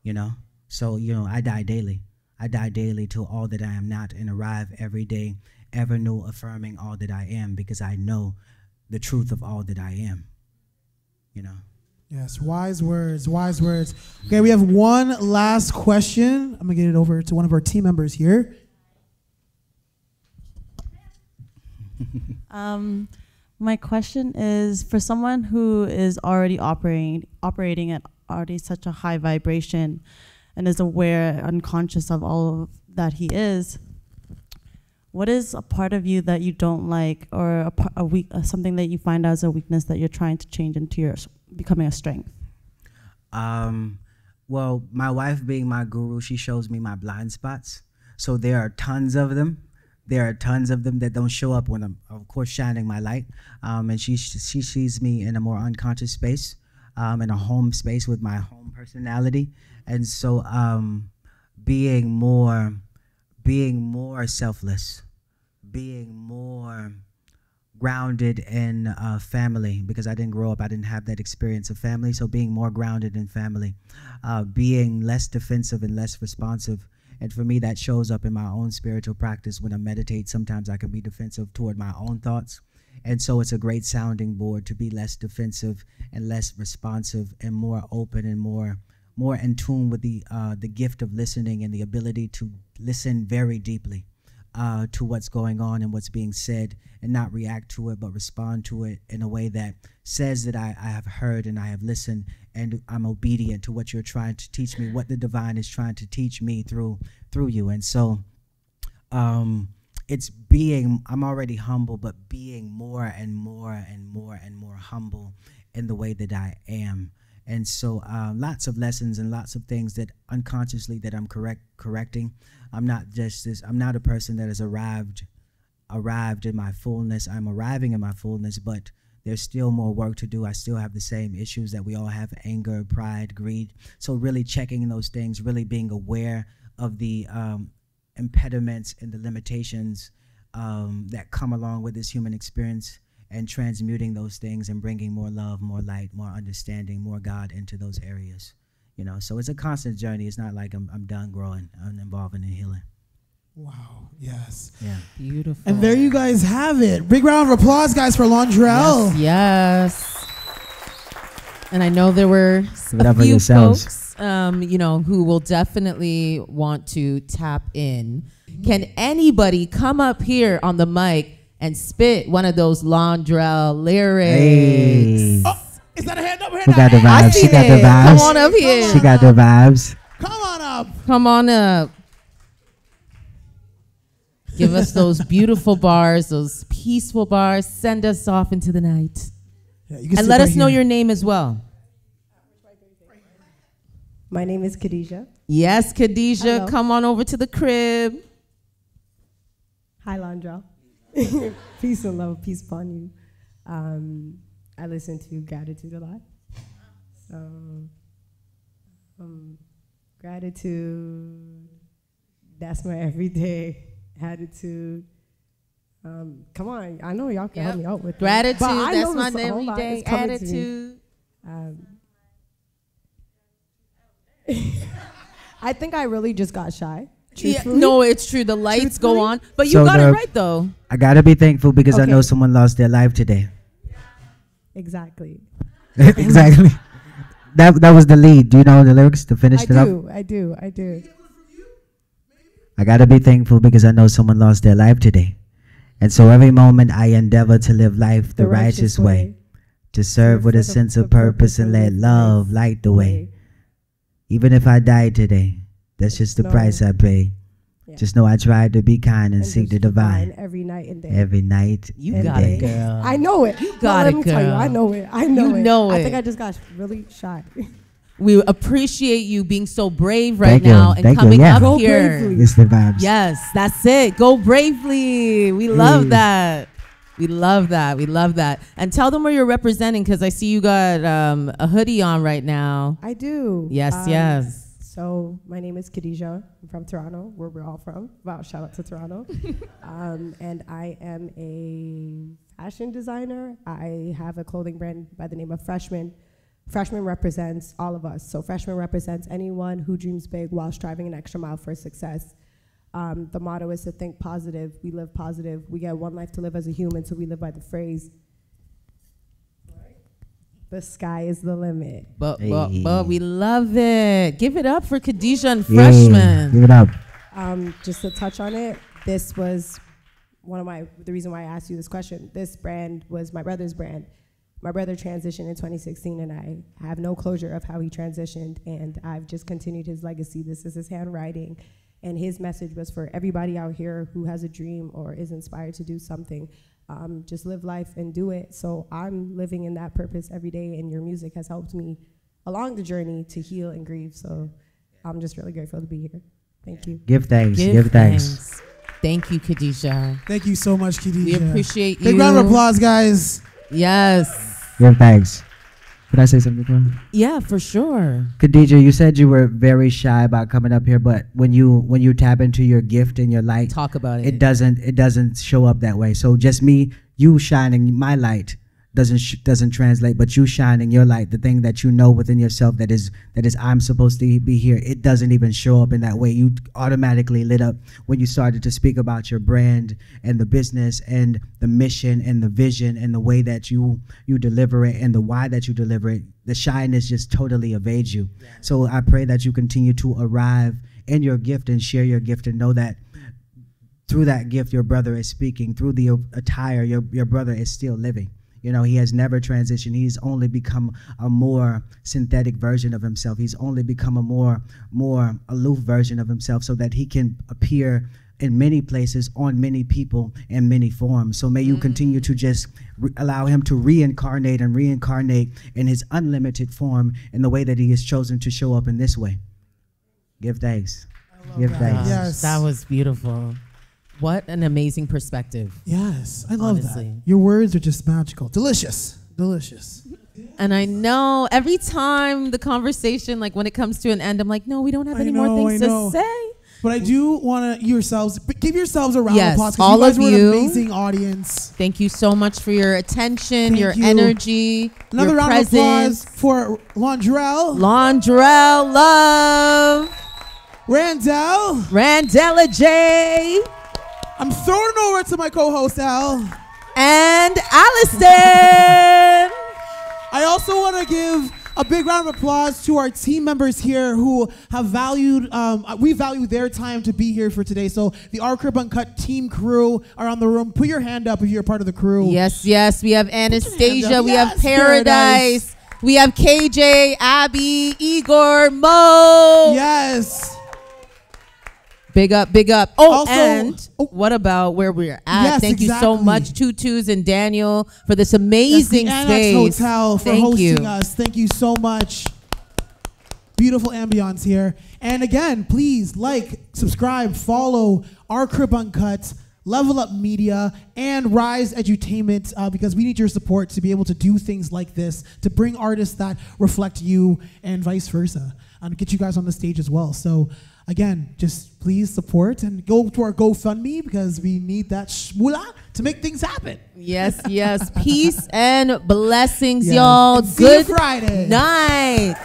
you know? So, you know, I die daily. I die daily to all that I am not and arrive every day, ever new, affirming all that I am, because I know the truth of all that I am, you know? Yes, wise words, wise words. Okay, we have one last question. I'm going to get it over to one of our team members here. My question is, for someone who is already operating at already such a high vibration and is aware, unconscious of all of that he is, what is a part of you that you don't like, or something that you find as a weakness that you're trying to change into becoming a strength? Well, my wife being my guru, she shows me my blind spots. So there are tons of them. There are tons of them that don't show up when I'm, of course, shining my light. And she sees me in a more unconscious space, in a home space with my home personality. And so being more selfless, being more grounded in family, because I didn't grow up, I didn't have that experience of family. So being more grounded in family, being less defensive and less responsive. And for me, that shows up in my own spiritual practice. When I meditate, sometimes I can be defensive toward my own thoughts. And so it's a great sounding board to be less defensive and less responsive and more open and more in tune with the gift of listening and the ability to listen very deeply to what's going on and what's being said, and not react to it, but respond to it in a way that says that I have heard and I have listened, and I'm obedient to what you're trying to teach me, what the divine is trying to teach me through you. And so it's I'm already humble, but being more and more and more and more humble in the way that I am. And so lots of lessons and lots of things that unconsciously that I'm correcting. I'm not a person that has arrived in my fullness. I'm arriving in my fullness, but there's still more work to do. I still have the same issues that we all have: anger, pride, greed. So really checking those things, really being aware of the impediments and the limitations that come along with this human experience, and transmuting those things and bringing more love, more light, more understanding, more God into those areas. You know, so it's a constant journey. It's not like I'm done growing. I'm involved in healing. Wow, yes. Yeah. Beautiful. And there you guys have it. Big round of applause, guys, for Londrelle. Yes. And I know there were a few folks, who will definitely want to tap in. Can anybody come up here on the mic and spit one of those Londrelle lyrics? Hey. Oh, is that a hand up? She got the vibes. She got the vibes. Come on up here. She got the vibes. Come on up. Come on up. Give us those beautiful bars, those peaceful bars. Send us off into the night. Yeah, you can and sit let right us know here. your name as well. My name is Khadijah. Yes, Khadijah. Hello. Come on over to the crib. Hi, Londrelle. Peace and love, peace upon you. I listen to gratitude a lot. So, gratitude, that's my everyday attitude. Come on, I know y'all can help me out with Gratitude, that. that's my everyday attitude. I think I really just got shy. Yeah, no, it's true. The lights go on. But you So got it right, though. I got to be thankful because I Okay. know someone lost their life today. Exactly. Exactly. that was the lead. Do you know the lyrics to finish it up? I do. I gotta be thankful because I know someone lost their life today. And so every moment I endeavor to live life the righteous way, to serve with a sense of purpose and let love light the way. Even if I die today, that's just the price I pay. Yeah. Just know I tried to be kind and seek the divine every night and day. Every night you and got day. it, girl. I know it. You got it, girl. Let me tell you, I know it. I know it. I think I just got really shy. We appreciate you being so brave right now and Thank coming yeah. up Go here. bravely. It's the vibes. Yes, that's it. Go bravely. We love that. We love that. We love that. And tell them where you're representing, because I see you got a hoodie on right now. I do. Yes, yes. So my name is Khadijah. I'm from Toronto, where we're all from. Wow, shout out to Toronto. And I am a fashion designer. I have a clothing brand by the name of Freshman. Freshman represents all of us. So Freshman represents anyone who dreams big while striving an extra mile for success. The motto is to think positive. We live positive. We get one life to live as a human, so we live by the phrase, the sky is the limit. But we love it. Give it up for Khadijah and Freshman. Give it up. Just to touch on it, this was the reason why I asked you this question. This brand was my brother's brand. My brother transitioned in 2016, and I have no closure of how he transitioned, and I've just continued his legacy. This is his handwriting, and his message was for everybody out here who has a dream or is inspired to do something. Just live life and do it. So I'm living in that purpose every day, and your music has helped me along the journey to heal and grieve. So I'm just really grateful to be here. Thank you. Give thanks. Give thanks. Thank you, Khadijah. Thank you so much, Khadijah. We appreciate you. Big round of applause, guys. Yes. Give thanks. Could I say something? Yeah, for sure. Khadijah, you said you were very shy about coming up here, but when you tap into your gift and your light, talk about it. It doesn't show up that way. So just you shining my light doesn't translate, but you shining your light, the thing that you know within yourself that is I'm supposed to be here, it doesn't even show up in that way. You automatically lit up when you started to speak about your brand and the business and the mission and the vision and the way that you deliver it and the why that you deliver it. The shyness just totally evades you. Yeah. So I pray that you continue to arrive in your gift and share your gift and know that through that gift your brother is speaking. Through the attire, your brother is still living. You know, he has never transitioned. He's only become a more synthetic version of himself. He's only become a more aloof version of himself so that he can appear in many places, on many people, in many forms. So may you continue to just allow him to reincarnate in his unlimited form in the way that he has chosen to show up in this way. Give thanks. Give thanks. Yes. That was beautiful. What an amazing perspective. Yes, I love that. Your words are just magical. Delicious. Delicious. And I know every time the conversation, like when it comes to an end, I'm like, no, we don't have any more things to say. But I do want to give yourselves a round of applause. All you guys of were you. An amazing audience. Thank you so much for your attention, Thank your you. energy, Another your round presence. of applause for Londrelle. Londrelle, love. Randell Adjei. I'm throwing it over to my co-host, Elle. And Alliston. I also want to give a big round of applause to our team members here who have valued, we value their time to be here for today. So the Our Crib Uncut team crew are on the room. Put your hand up if you're a part of the crew. Yes, yes. We have Anastasia. We have Paradise. We have KJ, Abby, Igor, Mo. Yes. Big up, big up. Oh, Also, and what about where we're at? Yes, Thank you so much, Tutus and Daniel, for this amazing the space. Annex Hotel for Thank hosting you. us. Thank you so much. Beautiful ambiance here. And again, please like, subscribe, follow Our Crib Uncut, Level Up Media, and R.I.S.E Edutainment because we need your support to be able to do things like this, to bring artists that reflect you and vice versa, and get you guys on the stage as well. So again, just please support and go to our GoFundMe because we need that shmoolah to make things happen. Yes, yes. Peace and blessings, Yes. y'all. And see you Good Friday night.